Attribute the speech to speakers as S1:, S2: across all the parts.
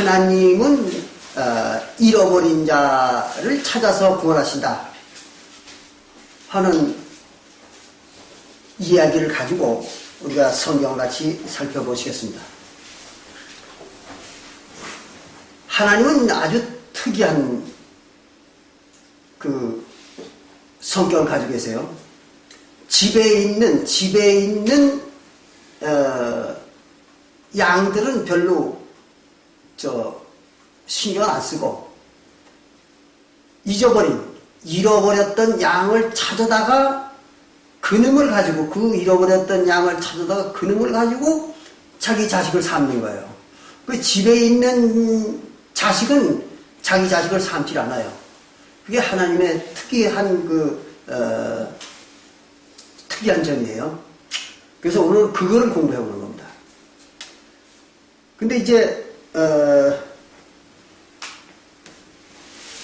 S1: 하나님은 잃어버린 자를 찾아서 구원하신다 하는 이야기를 가지고 우리가 성경을 같이 살펴보시겠습니다. 하나님은 아주 특이한 그 성격을 가지고 계세요. 집에 있는 양들은 별로 신경 안 쓰고 잃어버렸던 양을 찾아다가 근음을 가지고 그 잃어버렸던 양을 찾아다가 근음을 가지고 자기 자식을 삼는 거예요. 그 집에 있는 자식은 자기 자식을 삼질 않아요. 그게 하나님의 특이한 특이한 점이에요. 그래서 오늘 그거를 공부해 보는 겁니다. 근데 이제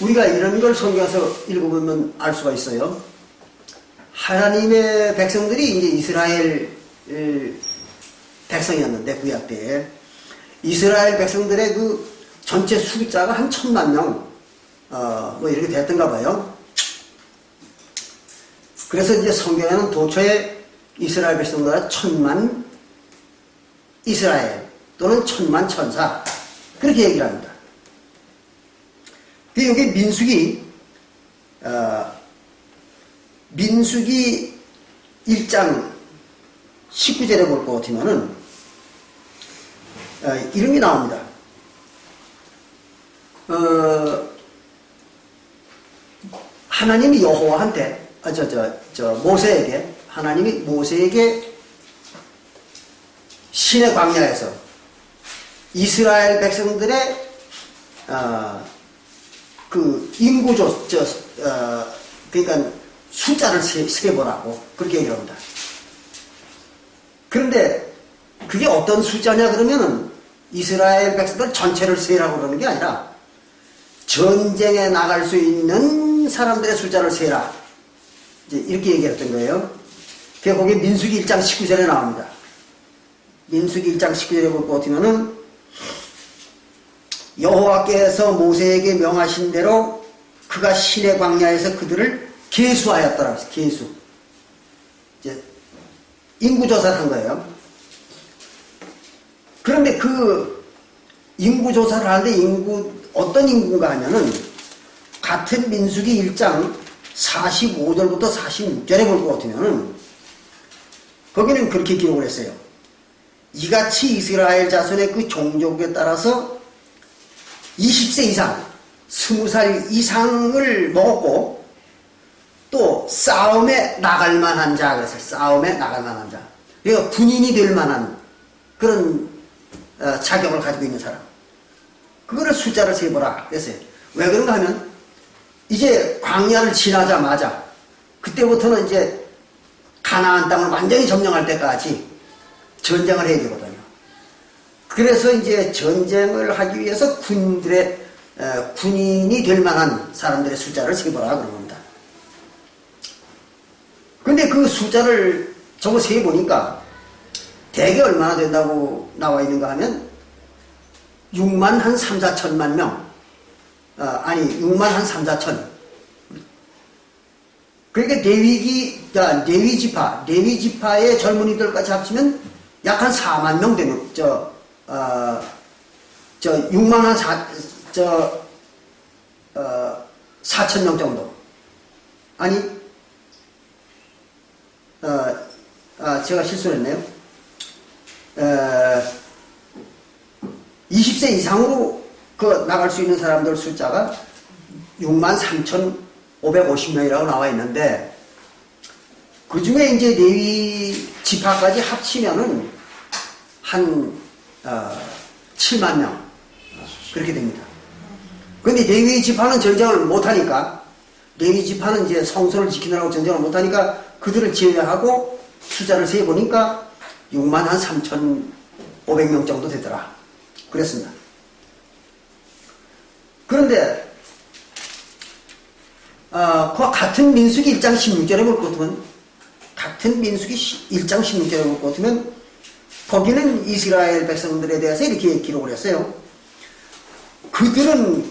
S1: 우리가 이런 걸 성경에서 읽어보면 알 수가 있어요. 하나님의 백성들이 이제 이스라엘 백성이었는데 구약 때에 이스라엘 백성들의 그 전체 숫자가 한 1000만 명 뭐 이렇게 됐던가 봐요. 그래서 이제 성경에는 도처에 이스라엘 백성들은 1000만 이스라엘 또는 1000만 천사 그렇게 얘기를 합니다. 여기 민수기 1장 19절에 볼 것 같으면은 이런 게 나옵니다. 하나님이 여호와한테 모세에게 하나님이 모세에게 시내 광야에서 이스라엘 백성들의 그 그러니까 숫자를 세보라고 그렇게 얘기를 합니다. 그런데 그게 어떤 숫자냐 그러면은 이스라엘 백성들 전체를 세라고 그러는 게 아니라 전쟁에 나갈 수 있는 사람들의 숫자를 세라. 이제 이렇게 얘기했던 거예요. 그게 거기 민수기 1장 19절에 나옵니다. 민수기 1장 19절에 볼 것 같으면은 여호와께서 모세에게 명하신 대로 그가 시내 광야에서 그들을 계수하였더라. 계수. 이제 인구조사를 한 거예요. 그런데 그 인구조사를 하는데 어떤 인구인가 하면은 같은 민수기 1장 45절부터 46절에 볼 것 같으면은 거기는 그렇게 기록을 했어요. 이같이 이스라엘 자손의 그 종족에 따라서 20세 이상, 20살 이상을 먹었고 또 싸움에 나갈 만한 자 그랬어요. 싸움에 나갈 만한 자. 그러니까 군인이 될 만한 그런 자격을 가지고 있는 사람. 그거를 숫자를 세보라 그랬어요. 왜 그런가 하면 이제 광야를 지나자마자 그때부터는 이제 가나안 땅을 완전히 점령할 때까지 전쟁을 해야 되거든요. 그래서 이제 전쟁을 하기 위해서 군인이 될 만한 사람들의 숫자를 세보라 그런 겁니다. 근데 그 숫자를 저거 세보니까 대개 얼마나 된다고 나와 있는가 하면 6만 한 3, 4천만 명. 6만 한 3, 4천. 그러니까 레위지파의 젊은이들까지 합치면 약 한 4만 명 되는, 6만 한 4천 명 정도. 제가 실수를 했네요. 20세 이상으로 나갈 수 있는 사람들 숫자가 6만 3,550명이라고 나와 있는데, 그 중에 이제 레위 지파까지 합치면은 한 7만 명 그렇게 됩니다. 근데 레위 지파는 전쟁을 못하니까, 레위 지파는 이제 성소를 지키느라고 전쟁을 못하니까 그들을 제외하고 숫자를 세보니까 6만 한 3,500명 정도 되더라. 그랬습니다. 그런데 그와 같은 민수기 1장 16절에 볼 것 같으면, 같은 민수기 1장 16절에 볼 것 같으면 거기는 이스라엘 백성들에 대해서 이렇게 기록을 했어요. 그들은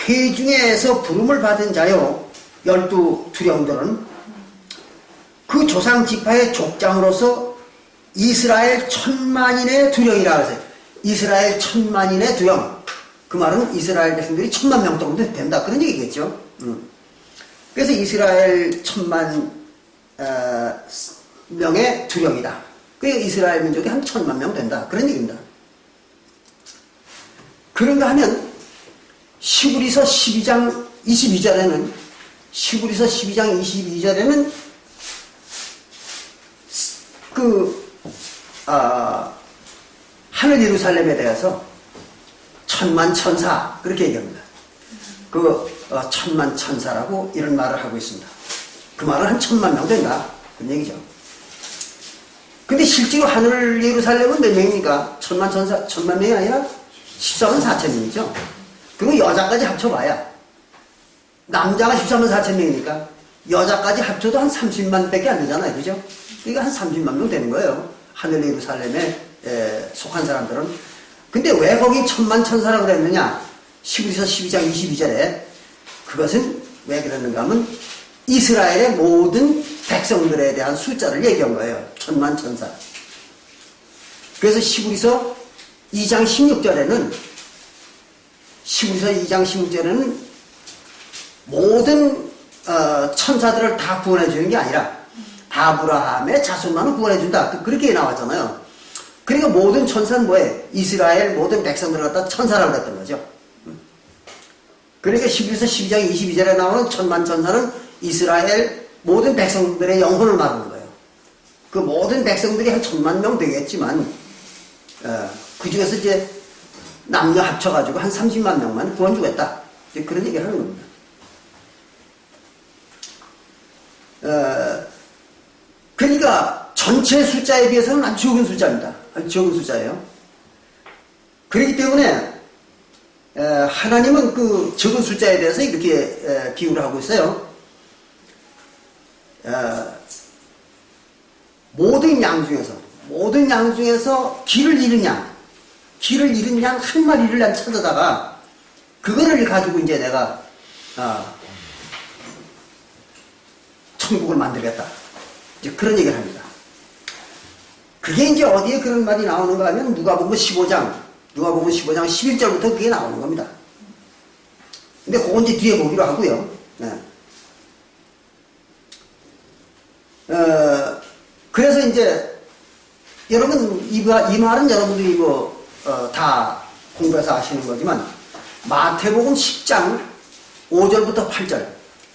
S1: 회중에서 부름을 받은 자요. 12 두령들은 그 조상 지파의 족장으로서 이스라엘 1000만인의 두령이라 하세요. 이스라엘 1000만인의 두령. 그 말은 이스라엘 백성들이 1000만 명 정도 된다. 그런 얘기겠죠. 그래서 이스라엘 1000만 명의 두령이다. 그러니까 이스라엘 민족이 한 1000만 명 된다. 그런 얘기입니다. 그런가 하면 시브리서 12장 22절에는 시브리서 12장 22절에는 하늘 예루살렘에 대해서 천만천사 그렇게 얘기합니다. 천만천사라고 이런 말을 하고 있습니다. 그 말은 한 1000만 명 된다. 그런 얘기죠. 근데 실제로 하늘 예루살렘은 몇 명입니까? 천만 명이 아니라 14만 4천 명이죠. 그리고 여자까지 합쳐봐야 남자가 14만 4천 명이니까 여자까지 합쳐도 한 30만 밖에 안 되잖아요. 그죠? 그러니까 한 30만 명 되는 거예요. 하늘 예루살렘에 속한 사람들은. 근데 왜 거기 천만천사라고 그랬느냐? 시브리서 12장 22절에 그것은 왜 그랬는가 하면 이스라엘의 모든 백성들에 대한 숫자를 얘기한 거예요. 천만천사. 그래서 시브리서 2장 16절에는 모든 천사들을 다 구원해 주는 게 아니라 아브라함의 자손만은 구원해 준다. 그렇게 나왔잖아요. 그러니까 모든 천사는 뭐예요? 이스라엘 모든 백성들을 갖다 천사라고 그랬던 거죠. 그러니까 시브리서 12장 22절에 나오는 천만천사는 이스라엘 모든 백성들의 영혼을 말하는 거예요. 그 모든 백성들이 한 1000만 명 되겠지만 그 중에서 이제 남녀 합쳐가지고 한 30만 명만 구원 주겠다. 이제 그런 얘기를 하는 겁니다. 그러니까 전체 숫자에 비해서는 아주 적은 숫자입니다. 아주 적은 숫자예요. 그렇기 때문에 하나님은 그 적은 숫자에 대해서 이렇게 비유를 하고 있어요. 모든 양 중에서 길을 잃은 양 한 마리를 난 찾아다가 그거를 가지고 이제 내가 천국을 만들겠다. 이제 그런 얘기를 합니다. 그게 이제 어디에 그런 말이 나오는가 하면 누가복음 15장 11절부터 그게 나오는 겁니다. 근데 그건 이제 뒤에 보기로 하고요. 네. 그래서 이제 여러분 이 말은 여러분들이 다 공부해서 아시는 거지만 마태복음 10장 5절부터 8절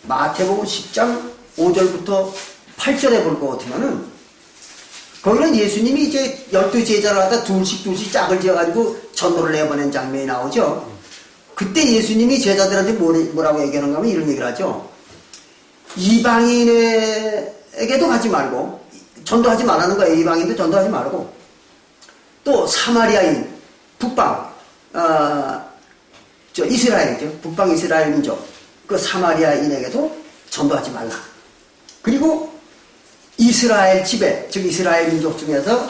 S1: 마태복음 10장 5절부터 8절에 볼 것 같으면은 거기는 예수님이 이제 12제자를 갖다 둘씩 짝을 지어가지고 전도를 내보낸 장면이 나오죠. 그때 예수님이 제자들한테 뭐라고 얘기하는가 하면 이런 얘기를 하죠. 이방인에게도 가지 말고 전도하지 말라는 거예요. 이방인도 전도하지 말고 또 사마리아인 북방 이스라엘이죠. 북방 이스라엘 민족 그 사마리아인에게도 전도하지 말라. 그리고 이스라엘 지배 즉 이스라엘 민족 중에서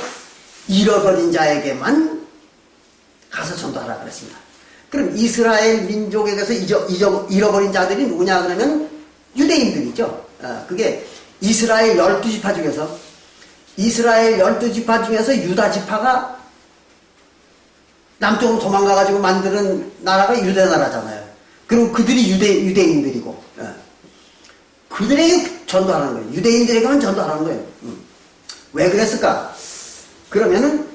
S1: 잃어버린 자에게만 가서 전도하라 그랬습니다. 그럼 이스라엘 민족에게서 잃어버린 자들이 누구냐 그러면 유대인들이죠. 그게 이스라엘 12지파 중에서 유다 지파가 남쪽으로 도망가가지고 만드는 나라가 유대 나라잖아요. 그리고 그들이 유대인들이고 그들에게 전도하는 거예요. 유대인들에게만 전도하는 거예요. 왜 그랬을까? 그러면은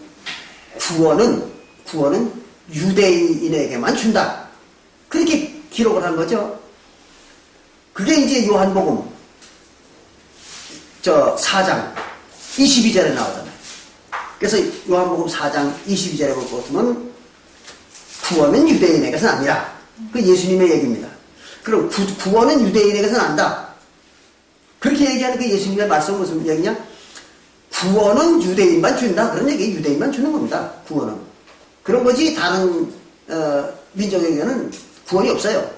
S1: 구원은 유대인에게만 준다. 그렇게 기록을 한 거죠. 그게 이제 요한복음 4장 22절에 나오잖아요. 그래서 요한복음 4장 22절에 볼 것 같으면 구원은 유대인에게서는 아니라 그 예수님의 얘기입니다. 그럼 구원은 유대인에게서는 안다. 그렇게 얘기하는 그 예수님의 말씀은 무슨 얘기냐? 구원은 유대인만 준다. 그런 얘기 유대인만 주는 겁니다. 구원은. 그런 거지 다른 민족에게는 구원이 없어요.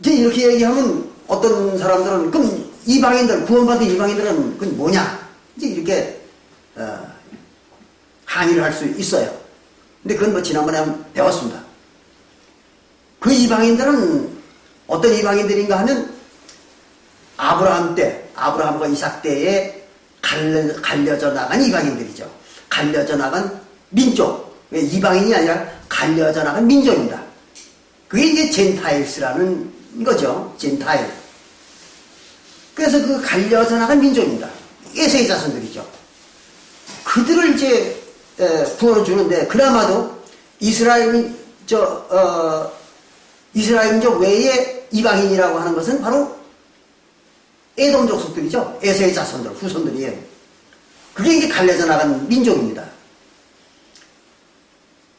S1: 이제 이렇게 얘기하면 어떤 사람들은 그럼 이방인들 구원받은 이방인들은 그건 뭐냐? 이제 이렇게 항의를 할 수 있어요. 근데 그건 지난번에 배웠습니다. 그 이방인들은 어떤 이방인들인가 하면 아브라함 때, 아브라함과 이삭 때에 갈려져 나간 이방인들이죠. 갈려져 나간 민족. 이방인이 아니라 갈려져 나간 민족입니다. 그게 이제 젠타일스라는 거죠. 젠타일. 그래서 그 갈려져 나간 민족입니다. 에서의 자손들이죠. 그들을 이제 구원을 주는데, 그나마도 이스라엘 민족 외에 이방인이라고 하는 것은 바로 에돔 족속들이죠. 에서의 자손들, 후손들이에요. 그게 이제 갈려져 나간 민족입니다.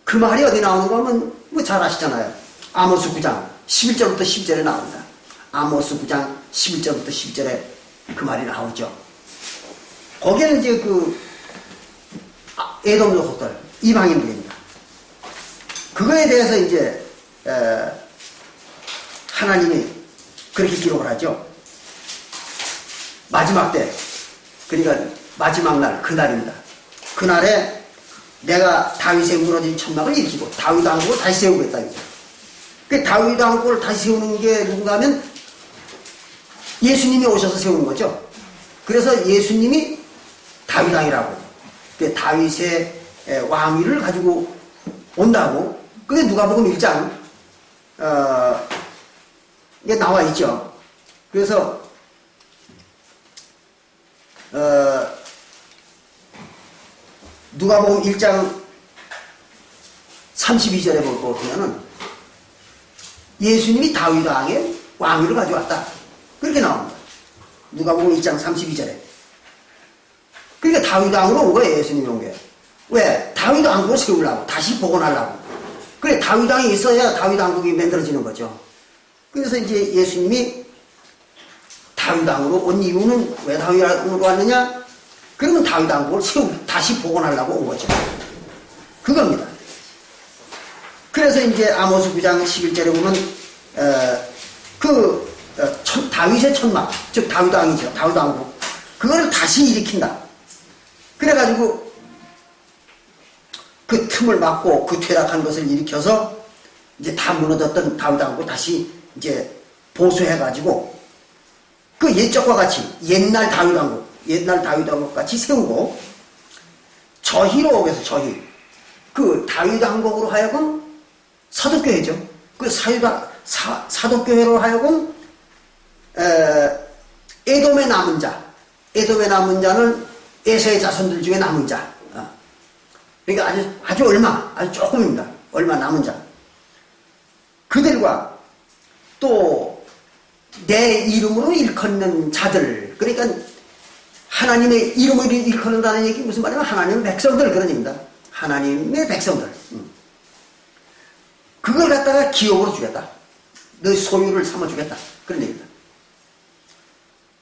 S1: 그 말이 어디 나오는가 하면 뭐 잘 아시잖아요. 아모스 9장 11절부터 10절에 나옵니다. 아모스 9장 11절부터 10절에 그 말이 나오죠. 거기에는 이제 그 에돔 족속들, 이방인들입니다. 그거에 대해서 이제 하나님이 그렇게 기록을 하죠. 마지막 때, 그러니까 마지막 날, 그날입니다. 그날에 내가 다윗의 무너진 천막을 일으키고 다윗 왕국을 다시 세우겠다 이죠. 그 다윗 왕국을 다시 세우는 게 누군가 하면 예수님이 오셔서 세우는 거죠. 그래서 예수님이 다윗 왕이라고, 그 다윗의 왕위를 가지고 온다고. 그게 누가복음 1장 이게 나와 있죠. 그래서 누가복음 1장 32절에 볼 거 보면은 예수님이 다윗 왕의 왕위를 가져왔다. 그렇게 나옵니다. 누가복음 1장 32절에. 그러니까 다윗 왕으로 온 거예요. 예수님이 온 게. 왜? 다윗 왕국을 세우려고, 다시 복원하려고. 그래, 다윗 왕이 있어야 다윗 왕국이 만들어지는 거죠. 그래서 이제 예수님이 다윗 왕으로 온 이유는 왜 다윗 왕으로 왔느냐? 그러면 다윗 왕국을 다시 복원하려고 온 거죠. 그겁니다. 그래서 이제 아모스 9장 11절에 보면 다윗의 천막, 즉 다윗 왕이죠. 다윗 왕국. 그거를 다시 일으킨다. 그래가지고 그 틈을 막고 그 퇴락한 것을 일으켜서 이제 다 무너졌던 다윗 왕국을 다시 이제 보수해가지고 그 옛적과 같이 옛날 다윗 왕국 같이 세우고 저희로 오게서 저희 그 다윗 왕국으로 하여금 사독교회죠. 그 사독교회로 하여금 에돔의 남은 자는 에서의 자손들 중에 남은 자. 그러니까 아주 조금입니다. 얼마 남은 자. 그들과 또 내 이름으로 일컫는 자들, 그러니까 하나님의 이름으로 일컫는다는 얘기 무슨 말이냐면 하나님의 백성들 그런 얘기입니다. 하나님의 백성들. 그걸 갖다가 기업으로 주겠다. 너 소유를 삼아주겠다. 그런 얘기입니다.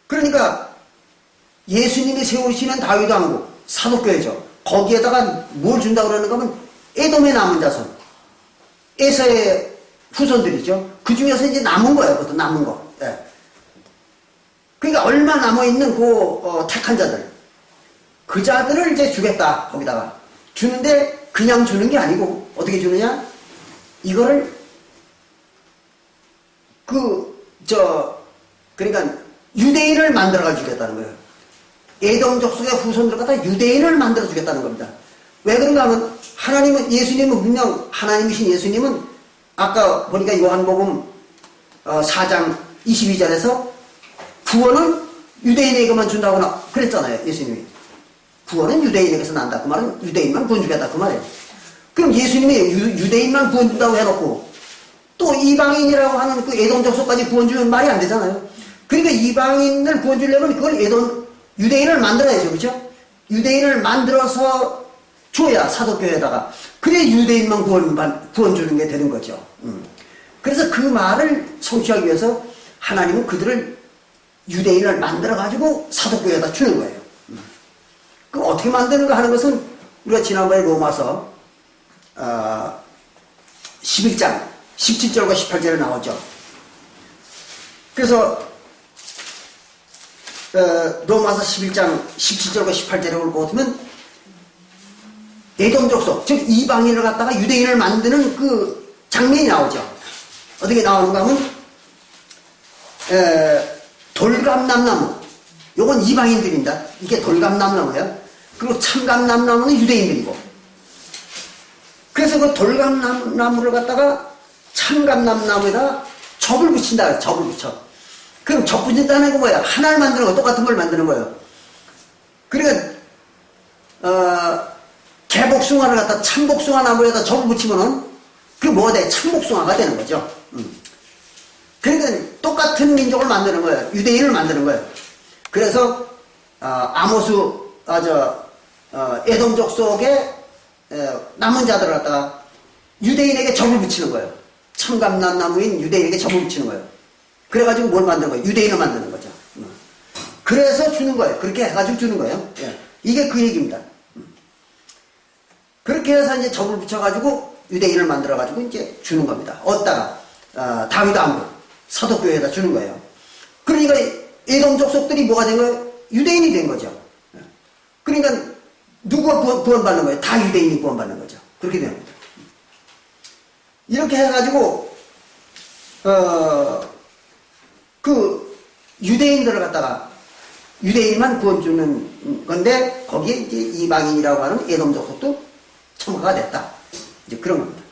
S1: 그러니까 예수님이 세우시는 다윗 왕국, 사독교회죠. 거기에다가 뭘 준다고 그러는가 하면 에돔의 남은 자손, 에서의 후손들이죠. 그 중에서 이제 남은 거예요. 그것도 남은 거. 예. 그러니까 얼마 남아있는 택한 자들, 그 자들을 이제 주겠다. 거기다가 주는데 그냥 주는 게 아니고 어떻게 주느냐? 이거를 그러니까 유대인을 만들어 주겠다는 거예요. 에돔 족속의 후손들 갖다 유대인을 만들어 주겠다는 겁니다. 왜 그런가 하면 예수님은 분명 하나님이신 예수님은 아까 보니까 요한복음 4장 22절에서 구원은 유대인에게만 준다고 그랬잖아요. 예수님이. 구원은 유대인에게서 난다. 그 말은 유대인만 구원 주겠다. 그 말이에요. 그럼 예수님이 유대인만 구원 준다고 해놓고 또 이방인이라고 하는 그 에돔 족속까지 구원 주면 말이 안 되잖아요. 그러니까 이방인을 구원 주려면 그걸 유대인을 만들어야죠. 그렇죠? 유대인을 만들어서 줘야 사도교회에다가. 그래야 유대인만 구원 주는 게 되는 거죠. 그래서 그 말을 성취하기 위해서 하나님은 그들을 유대인을 만들어가지고 사도교회에다 주는 거예요. 그 어떻게 만드는가 하는 것은 우리가 지난번에 로마서 11장 17절과 18절에 나오죠. 그래서 로마서 11장 17절과 18절에 올 것 같으면 에돔 족속, 즉 이방인을 갖다가 유대인을 만드는 그 장면이 나오죠. 어떻게 나오는가 하면, 돌감남나무. 요건 이방인들입니다. 이게 돌감남나무예요. 그리고 참감남나무는 유대인들이고. 그래서 그 돌감나무를 갖다가 참감남나무에다 접을 붙인다. 접을 붙여. 그럼 접 붙인다는 거 뭐야? 하나를 만드는 거, 똑같은 걸 만드는 거예요. 그러니까, 개복숭아를 갖다 참복숭아 나무에다 접을 붙이면은, 그게 뭐가 돼? 참복숭아가 되는 거죠. 그러니까 똑같은 민족을 만드는 거예요. 유대인을 만드는 거예요. 그래서, 에돔족 속에 남은 자들을 갖다가 유대인에게 접을 붙이는 거예요. 참감남나무인 유대인에게 접을 붙이는 거예요. 그래가지고 뭘 만드는 거예요? 유대인을 만드는 거죠. 그래서 주는 거예요. 그렇게 해가지고 주는 거예요. 예. 이게 그 얘기입니다. 그렇게 해서 이제 접을 붙여가지고 유대인을 만들어가지고 이제 주는 겁니다. 얻다가, 다윗 왕국, 사독교회에다 주는 거예요. 그러니까 에돔 족속들이 뭐가 된 거예요? 유대인이 된 거죠. 그러니까 누구가 구원받는 거예요? 다 유대인이 구원받는 거죠. 그렇게 되는 거죠. 이렇게 해가지고, 그 유대인들을 갖다가 유대인만 구원 주는 건데 거기에 이제 이방인이라고 하는 에돔 족속도 첨가가 됐다. 이제 그런 겁니다.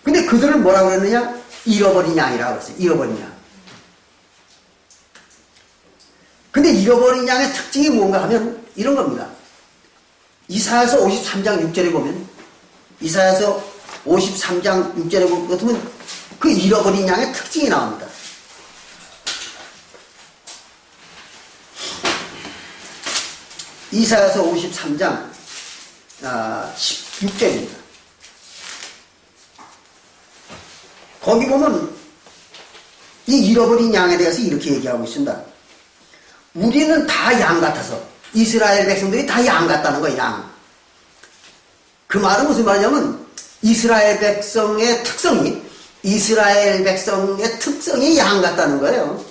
S1: 근데 그들을 뭐라고 그랬느냐? 잃어버린 양이라고 그랬어요. 잃어버린 양. 근데 잃어버린 양의 특징이 뭔가 하면 이런 겁니다. 이사야서 53장 6절에 보면, 이사야서 53장 6절에 보면 그 잃어버린 양의 특징이 나옵니다. 이사야서 53장 16절입니다. 거기 보면 이 잃어버린 양에 대해서 이렇게 얘기하고 있습니다. 우리는 다 양 같아서, 이스라엘 백성들이 다 양 같다는 거예요. 양. 그 말은 무슨 말이냐면 이스라엘 백성의 특성이 양 같다는 거예요.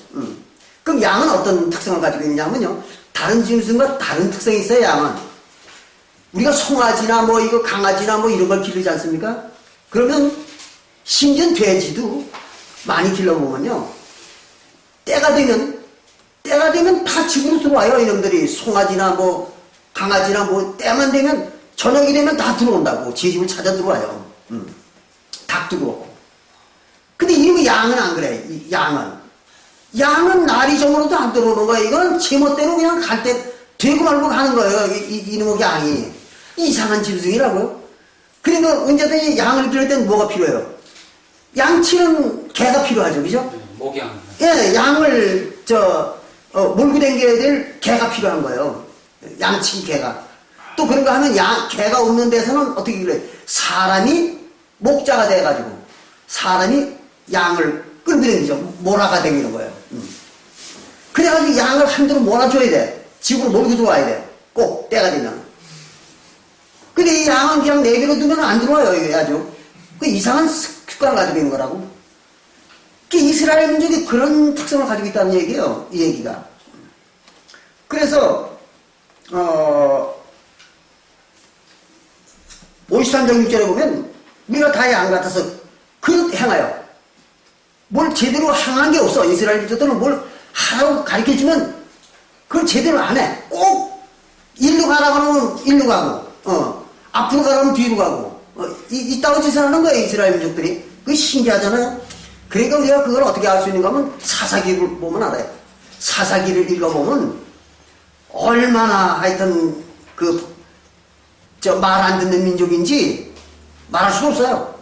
S1: 그럼 양은 어떤 특성을 가지고 있냐면요, 다른 짐승과 다른 특성이 있어요. 양은 우리가 송아지나 뭐 이거 강아지나 뭐 이런 걸 기르지 않습니까? 그러면 심지어 돼지도 많이 길러보면요, 때가 되면 다 집으로 들어와요. 이놈들이 송아지나 뭐 강아지나 뭐 때만 되면, 저녁이 되면 다 들어온다고. 제 집을 찾아 들어와요. 닭도 그렇고. 근데 이놈의 양은 안 그래. 양은 날이 저물어도 안 들어오는 거예요. 이건 제멋대로 그냥 갈 때 되고 말고 가는 거예요. 이놈의 양이. 이상한 짐승이라고요. 그러니까 언제든지 양을 기를 때는 뭐가 필요해요? 양치는 개가 필요하죠. 그죠?
S2: 목양.
S1: 예, 양을 몰고 다녀야 될 개가 필요한 거예요. 양치 개가. 또 그런가 하면 개가 없는 데서는 어떻게 그래? 사람이 목자가 돼가지고 사람이 양을 끌고 다니죠. 몰아가 다니는 거예요. 그래가지고 양을 한대로 몰아줘야 돼. 집으로 몰고 들어와야 돼. 꼭 때가 되면. 근데 이 양은 그냥 내비로 두면 안 들어와요. 이게 아주. 그 이상한 습관을 가지고 있는 거라고. 그 이스라엘 민족이 그런 특성을 가지고 있다는 얘기예요. 이 얘기가. 그래서 53장 6절에 보면 우리가 다 양 같아서 그릇 행하여, 뭘 제대로 행한 게 없어. 이스라엘 민족들은 뭘 하라고 가르쳐주면 그걸 제대로 안 해. 꼭 일로 가라고 하면 일로 가고, 앞으로 가라면 뒤로 가고, 이따위 짓을 하는 거예요. 이스라엘 민족들이. 그게 신기하잖아요. 그러니까 우리가 그걸 어떻게 알 수 있는가 하면 사사기를 보면 알아요. 사사기를 읽어보면 얼마나 하여튼 말 안 듣는 민족인지 말할 수가 없어요.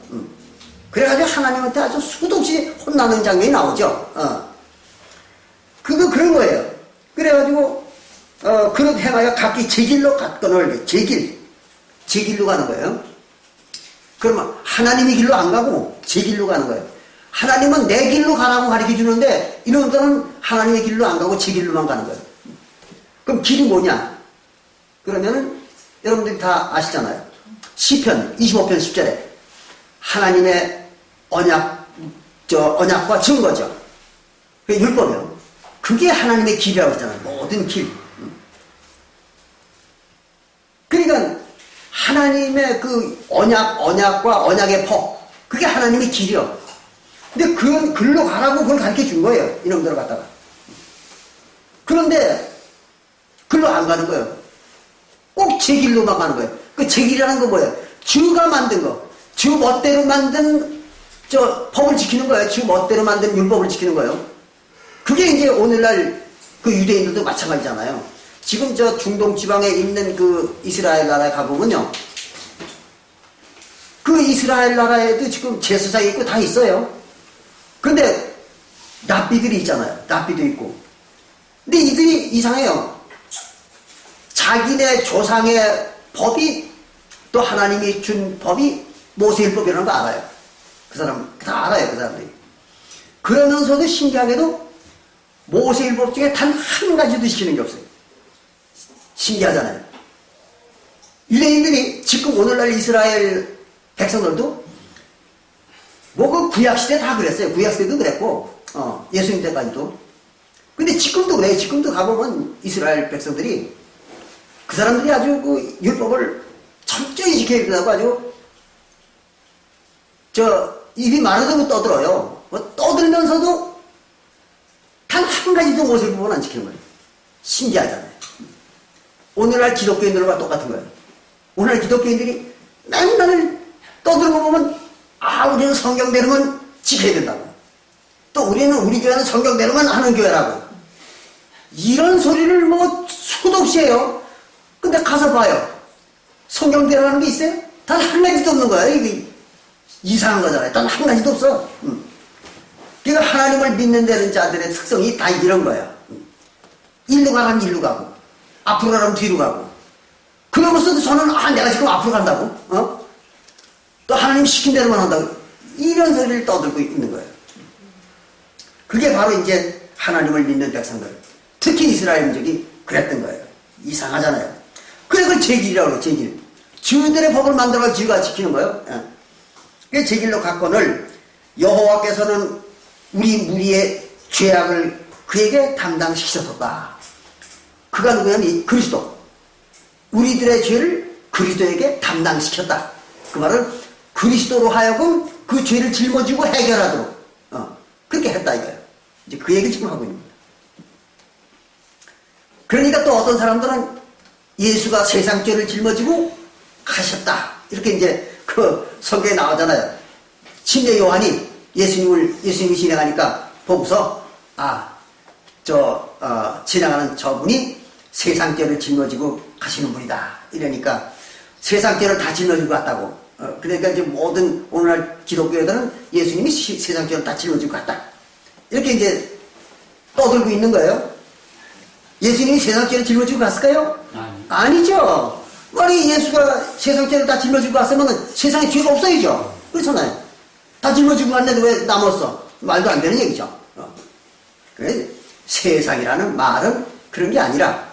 S1: 그래가지고 하나님한테 아주 수도 없이 혼나는 장면이 나오죠. 그런 거예요. 그래가지고, 그릇 행하여 각기 제 길로 갔거늘, 제 길로 가는 거예요. 그러면 하나님의 길로 안 가고 제 길로 가는 거예요. 하나님은 내 길로 가라고 가르쳐 주는데 이놈들은 하나님의 길로 안 가고 제 길로만 가는 거예요. 그럼 길이 뭐냐? 그러면은 여러분들이 다 아시잖아요. 시편 25편 10절에 하나님의 언약과 증거죠. 그 율법이요. 그게 하나님의 길이라고 했잖아요. 모든 길. 그러니까 하나님의 그 언약과 언약의 법, 그게 하나님의 길이요. 근데 글로 가라고 그걸 가르쳐 준 거예요. 이놈들을 갖다가. 그런데 글로 안 가는 거예요. 꼭 제 길로만 가는 거예요. 그 제 길이라는 건 뭐예요? 주가 만든 거. 주 멋대로 만든 법을 지키는 거예요. 주 멋대로 만든 율법을 지키는 거예요. 그게 이제 오늘날 그 유대인들도 마찬가지잖아요. 지금 중동 지방에 있는 그 이스라엘 나라에 가보면요. 그 이스라엘 나라에도 지금 제사장이 있고 다 있어요. 근데 랍비들이 있잖아요. 랍비도 있고. 근데 이들이 이상해요. 자기네 조상의 법이 또 하나님이 준 법이 모세율법이라는 거 알아요. 그 사람 다 알아요. 그 사람들이. 그러면서도 신기하게도 모세율법 중에 단 한 가지도 지키는 게 없어요. 신기하잖아요. 유대인들이 지금 오늘날 이스라엘 백성들도 뭐 그 구약시대 다 그랬어요. 구약시대도 그랬고 예수님 때까지도. 근데 지금도 그래요. 지금도 가보면 이스라엘 백성들이 그 사람들이 아주 그 율법을 철저히 지켜야 된다고 아주 입이 마르다고 떠들어요. 뭐 떠들면서도 단 한 가지도 모세율법은 안 지키는 거예요. 신기하잖아요. 오늘날 기독교인들과 똑같은 거예요. 오늘날 기독교인들이 맨날 떠들고 보면 우리는 성경대로만 지켜야 된다고. 또 우리 교회는 성경대로만 하는 교회라고. 이런 소리를 뭐 수도 없이 해요. 근데 가서 봐요. 성경대로 하는 게 있어요? 단 한 가지도 없는 거예요. 이게 이상한 거잖아요. 단 한 가지도 없어. 그러니까 하나님을 믿는 데는 자들의 특성이 다 이런 거예요. 일로 가라면 일로 가고, 앞으로 가라면 뒤로 가고. 그러면서도 저는 내가 지금 앞으로 간다고? 또 하나님 시킨 대로만 한다고. 이런 소리를 떠들고 있는 거예요. 그게 바로 이제 하나님을 믿는 백성들, 특히 이스라엘 민족이 그랬던 거예요. 이상하잖아요. 그래 그걸 제 길이라고 해요. 제 길. 주들의 법을 만들어 주가 지키는 거예요. 그 제 길로 갔거늘 여호와께서는 우리 무리의 죄악을 그에게 담당시키셨다. 그가 누구냐면 이 그리스도. 우리들의 죄를 그리스도에게 담당시켰다. 그 말은 그리스도로 하여금 그 죄를 짊어지고 해결하도록 그렇게 했다 이거예요. 이제 그 얘기를 지금 하고 있는 겁니다. 그러니까 또 어떤 사람들은 예수가 세상 죄를 짊어지고 가셨다. 이렇게 이제 그 성경에 나오잖아요. 침례 요한이 예수님이 지나가니까 보고서 지나가는 저분이 세상 죄를 짊어지고 가시는 분이다. 이러니까 세상 죄를 다 짊어지고 갔다고. 그러니까 이제 모든 오늘날 기독교애들은 예수님이 세상 죄를 다 짊어지고 갔다. 이렇게 이제 떠들고 있는 거예요. 예수님이 세상 죄를 짊어지고 갔을까요? 아니죠. 만약에 예수가 세상 죄를 다 짊어지고 갔으면 세상에 죄가 없어야죠. 그렇잖아요. 다 짊어지고 갔는데 왜 남았어? 말도 안 되는 얘기죠. 그래, 세상이라는 말은 그런 게 아니라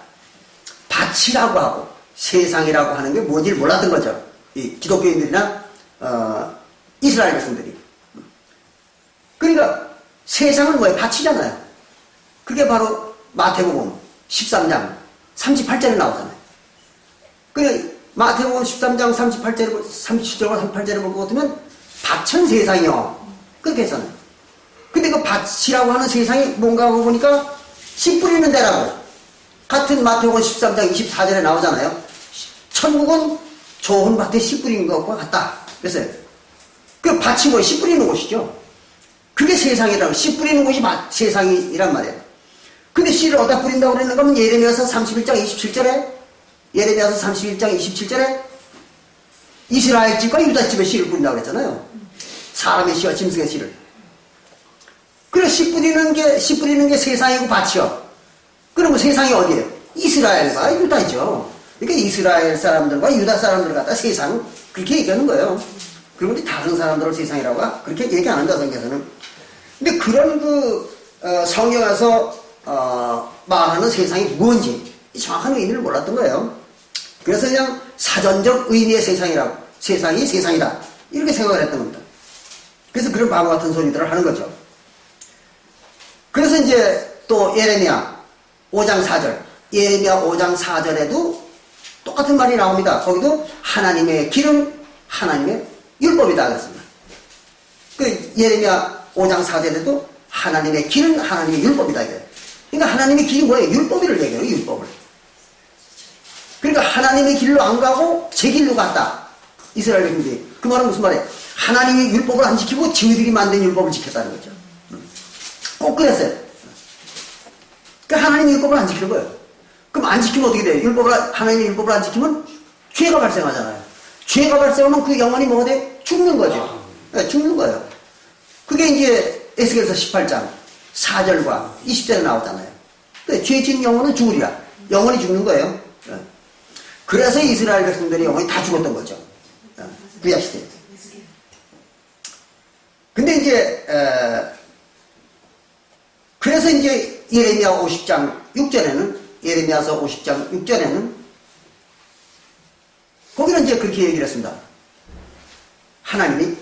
S1: 밭이라고 하고 세상이라고 하는 게 뭔지를 몰랐던 거죠. 이 기독교인들이나 이스라엘 백성들이. 그러니까 세상은 뭐예요? 밭이잖아요. 그게 바로 마태복음 13장 38절에 나오잖아요. 그래 마태복음 13장 38절에 37절과 38절에 볼 것 같으면 밭은 세상이요. 그렇게 했잖아요. 근데 그 밭이라고 하는 세상이 뭔가 하고 보니까 씨 뿌리는 데라고. 같은 마태복음 13장 24절에 나오잖아요. 천국은 좋은 밭에 씨 뿌리는 것과 같다. 그래서 그 밭이 뭐예요? 씨 뿌리는 곳이죠. 그게 세상이라고. 씨 뿌리는 곳이 세상이란 말이에요. 근데 씨를 어디다 뿌린다고 그랬는가 하면 예레미야서 31장 27절에 예레미야서 31장 27절에 이스라엘 집과 유다 집에 씨를 뿌린다고 그랬잖아요. 사람의 씨와 짐승의 씨를. 그래 씨 뿌리는 게 세상이고 밭이요. 그러면 세상이 어디예요? 이스라엘과 유다죠. 그러니까 이스라엘 사람들과 유다 사람들 갖다 세상 그렇게 얘기하는 거예요. 그런데 다른 사람들을 세상이라고 그렇게 얘기 안 한다 성경에서는. 근데 그런 성경에서 말하는 세상이 무엇인지 정확한 의미를 몰랐던 거예요. 그래서 그냥 사전적 의미의 세상이 세상이다 이렇게 생각을 했던 겁니다. 그래서 그런 바보 같은 소리들을 하는 거죠. 그래서 이제 또 예레미야 5장 4절 예레미야 5장 4절에도 똑같은 말이 나옵니다. 거기도 하나님의 길은 하나님의 율법이다 그랬습니다. 그 예레미야 5장 4절에도 하나님의 길은 하나님의 율법이다. 이거예요. 그러니까 하나님의 길이 뭐예요? 율법을 얘기해요. 율법을. 그러니까 하나님의 길로 안 가고 제 길로 갔다. 이스라엘 백성들이. 그 말은 무슨 말이에요? 하나님의 율법을 안 지키고 저희들이 만든 율법을 지켰다는 거죠. 꼭 그랬어요. 그러니까 하나님의 율법을 안 지키는 거예요. 그럼 안 지키면 어떻게 돼요? 하나님의 율법을 안 지키면 죄가 발생하잖아요. 죄가 발생하면 그 영혼이 뭐가 돼? 죽는 거죠. 네, 죽는 거예요. 그게 이제 에스겔서 18장 4절과 20절에 나오잖아요. 죄 지은 영혼은 죽으리라. 영혼이 죽는 거예요. 그래서 이스라엘 백성들의 영혼이 다 죽었던 거죠. 구약시대에. 근데 이제 그래서 이제 예레미야 50장 6절에는 예레미야서 50장 6절에는 거기는 이제 그렇게 얘기를 했습니다. 하나님이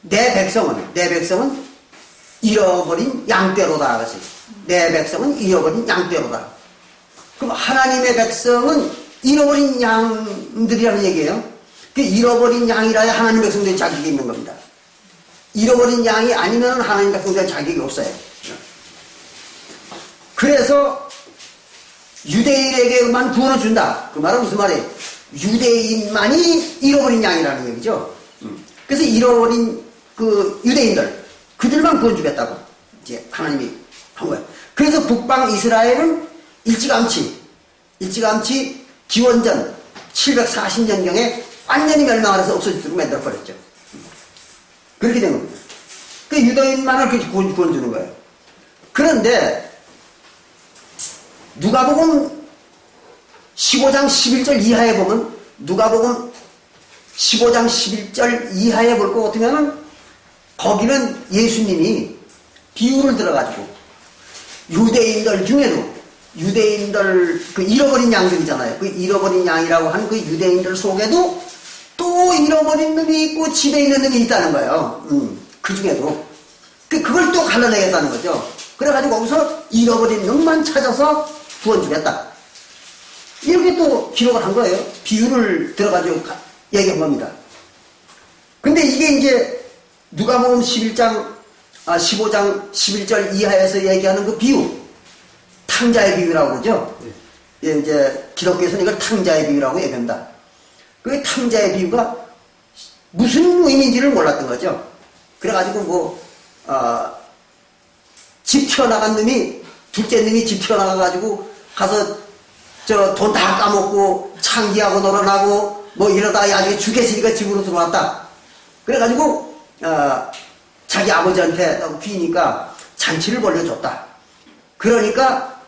S1: 내 백성은 잃어버린 양떼로다. 그랬어요. 내 백성은 잃어버린 양떼로다. 그럼 하나님의 백성은 잃어버린 양들이라는 얘기예요. 그 잃어버린 양이라야 하나님 백성들이 자격이 있는 겁니다. 잃어버린 양이 아니면 하나님 백성들이 자격이 없어요. 그래서 유대인에게만 구원을 준다. 그 말은 무슨 말이에요? 유대인만이 잃어버린 양이라는 얘기죠. 그래서 잃어버린 그 유대인들, 그들만 구원 주겠다고 이제 하나님이 한 거예요. 그래서 북방 이스라엘은 일찌감치 기원전 740년경에 완전히 멸망을 해서 없어지도록 만들어버렸죠. 그렇게 된 겁니다. 그 유대인만을 그렇게 구원 주는 거예요. 그런데 누가복음 15장 11절 이하에 보면 누가복음 15장 11절 이하에 볼 것 같으면은 거기는 예수님이 비유를 들어가지고 유대인들 중에도 유대인들 그 잃어버린 양들이잖아요. 그 잃어버린 양이라고 하는 그 유대인들 속에도 또 잃어버린 놈이 있고 집에 있는 놈이 있다는 거예요. 그 중에도 그걸 또 갈라내겠다는 거죠. 그래가지고 거기서 잃어버린 놈만 찾아서 구원 주겠다. 이렇게 또 기록을 한 거예요. 비유를 들어가지고 얘기한 겁니다. 근데 이게 이제 누가복음 15장 11절 이하에서 얘기하는 그 비유, 탕자의 비유라고 그러죠. 예, 이제 기독교에서는 이걸 탕자의 비유라고 얘기한다. 그 탕자의 비유가 무슨 의미인지를 몰랐던 거죠. 그래가지고 집 튀어나간 놈이 둘째 놈이 집 튀어나가가지고 가서 돈 다 까먹고 창기하고 놀아나고 뭐 이러다가 나중에 죽겠으니까 집으로 들어왔다. 그래가지고 자기 아버지한테 귀니까 잔치를 벌려줬다. 그러니까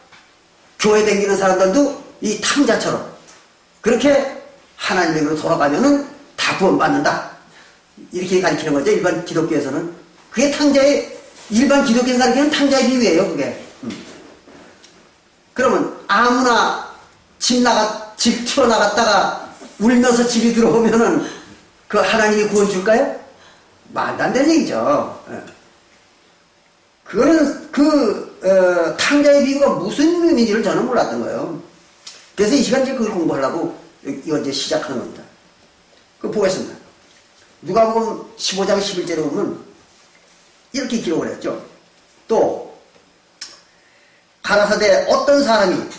S1: 교회 다니는 사람들도 이 탕자처럼 그렇게 하나님으로 돌아가면은 다 구원받는다. 이렇게 가르치는 거죠. 일반 기독교에서는. 그게 일반 기독교에서 가르치는 탕자의 비유예요. 그게. 그러면 아무나 집 튀어나갔다가 울면서 집이 들어오면은 그 하나님이 구원 줄까요? 말도 안 되는 얘기죠. 그거는 탕자의 비유가 무슨 의미인지를 저는 몰랐던 거예요. 그래서 이 시간 이제 그걸 공부하려고 이거 이제 시작하는 겁니다. 그거 보겠습니다. 누가복음 15장 11절에 보면 이렇게 기록을 했죠. 또 가라사대 어떤 사람이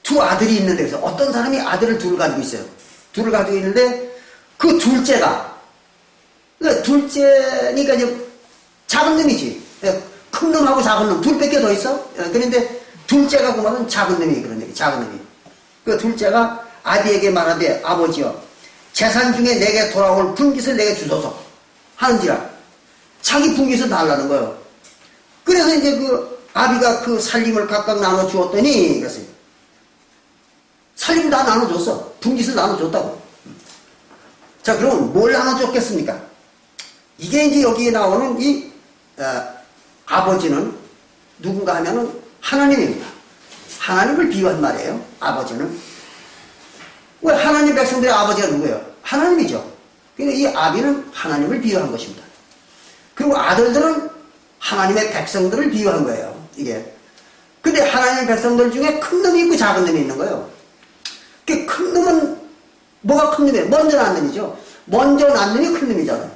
S1: 두 아들이 있는데 그래서 어떤 사람이 아들을 둘을 가지고 있어요. 둘을 가지고 있는데 그 둘째가 둘째니까 이제 작은 놈이지. 큰 놈하고 작은 놈 둘밖에 더 있어. 그런데 둘째가 그 말은 작은 놈이 그런 얘기. 작은 놈이. 그 둘째가 아비에게 말하되 아버지여 재산 중에 내게 돌아올 분깃을 내게 주소서 하는지라 자기 분깃을 달라는 거예요. 그래서 이제 그 아비가 그 살림을 각각 나눠 주었더니 그랬어요. 살림 다 나눠줬어. 분깃을 나눠줬다고. 자, 그럼 뭘 나눠줬겠습니까? 이게 이제 여기에 나오는 이 아버지는 누군가 하면은 하나님입니다. 하나님을 비유한 말이에요. 아버지는. 왜 하나님 백성들의 아버지가 누구예요? 하나님이죠. 그러니까 이 아비는 하나님을 비유한 것입니다. 그리고 아들들은 하나님의 백성들을 비유한 거예요. 이게. 근데 하나님의 백성들 중에 큰 놈이 있고 작은 놈이 있는 거예요. 그 큰 놈은 뭐가 큰 놈이에요? 먼저 난 놈이죠. 먼저 난 놈이 큰 놈이잖아요.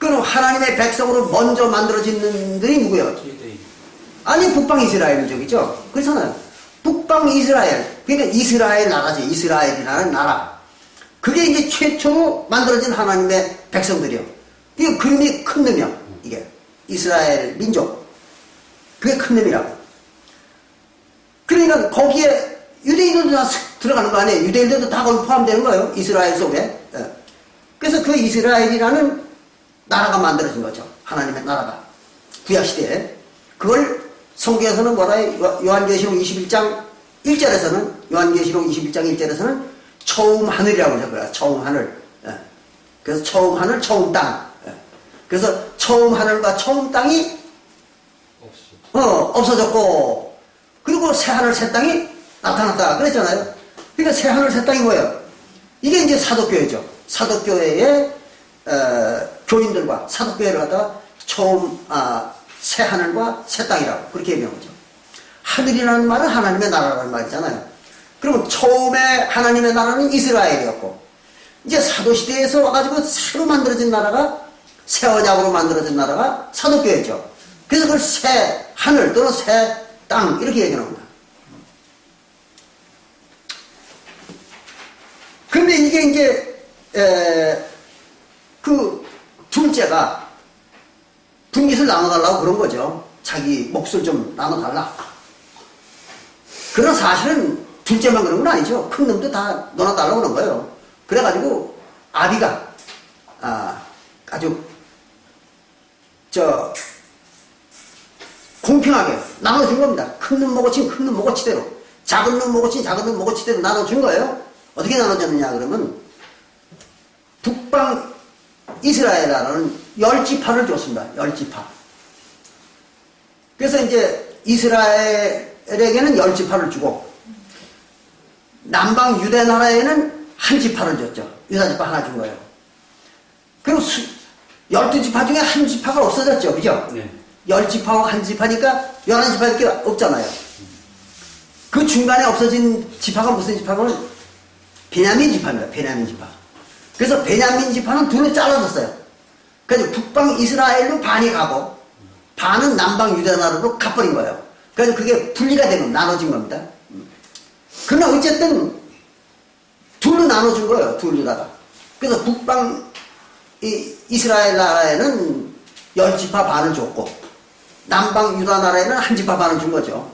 S1: 그럼 하나님의 백성으로 먼저 만들어진 놈들이 누구예요?
S2: 유대인.
S1: 아니, 북방 이스라엘 민족이죠. 그렇잖아요. 북방 이스라엘. 그러니까 이스라엘 나라죠. 이스라엘이라는 나라. 그게 이제 최초로 만들어진 하나님의 백성들이요. 이게 그림이 큰 놈이야. 이게. 이스라엘 민족. 그게 큰 놈이라고. 그러니까 거기에 유대인들도 다 들어가는 거 아니에요. 유대인들도 다 거기 포함되는 거예요. 이스라엘 속에. 예. 그래서 그 이스라엘이라는 나라가 만들어진 거죠. 하나님의 나라가. 구약시대에. 그걸 성경에서는 뭐라 해요? 요한계시록 21장 1절에서는, 요한계시록 21장 1절에서는 처음 하늘이라고 적어요. 처음 하늘. 예. 그래서 처음 하늘, 처음 땅. 예. 그래서 처음 하늘과 처음 땅이 없어졌고, 그리고 새 하늘, 새 땅이 나타났다. 그랬잖아요. 그러니까 새 하늘, 새 땅이 뭐예요? 이게 이제 사도교회죠. 사도교회의 교인들과 사도교회를 갖다가 처음 새 하늘과 새 땅이라고 그렇게 얘기하는 거죠. 하늘이라는 말은 하나님의 나라라는 말이잖아요. 그러면 처음에 하나님의 나라는 이스라엘이었고, 이제 사도시대에서 와가지고 새로 만들어진 나라가, 새 언약으로 만들어진 나라가 사도교회죠. 그래서 그걸 새 하늘 또는 새 땅 이렇게 얘기하는 겁니다. 그런데 이게 이제 그 둘째가 분깃을 나눠달라고 그런 거죠. 자기 몫을 좀 나눠달라. 그런 사실은 둘째만 그런 건 아니죠. 큰 놈도 다 넣어달라고 그런 거예요. 그래가지고 아비가 아주 공평하게 나눠준 겁니다. 큰 놈 먹어치면 큰 놈 먹어치대로, 작은 놈 먹어치면 작은 놈 먹어치대로 나눠준 거예요. 어떻게 나눠졌느냐 그러면 북방 이스라엘이라는 10지파를 줬습니다. 10지파. 그래서 이제 이스라엘에게는 10지파를 주고, 남방 유대 나라에는 한 지파를 줬죠. 유다지파 하나 준 거예요. 그리고 12지파 중에 한 지파가 없어졌죠. 그죠?
S2: 네.
S1: 10지파와 한 지파니까 11지파밖에 없잖아요. 그 중간에 없어진 지파가 무슨 지파냐면 베냐민 지파입니다. 베냐민 지파. 그래서 베냐민 지파는 둘로 잘라졌어요. 그래서 북방 이스라엘로 반이 가고 반은 남방 유대 나라로 가버린 거예요. 그래서 그게 분리가 되고 나눠진 겁니다. 그러나 어쨌든 둘로 나눠준 거예요. 둘로다가. 그래서 북방 이스라엘 나라에는 10지파 반을 줬고, 남방 유다 나라에는 한 지파 반을 준 거죠.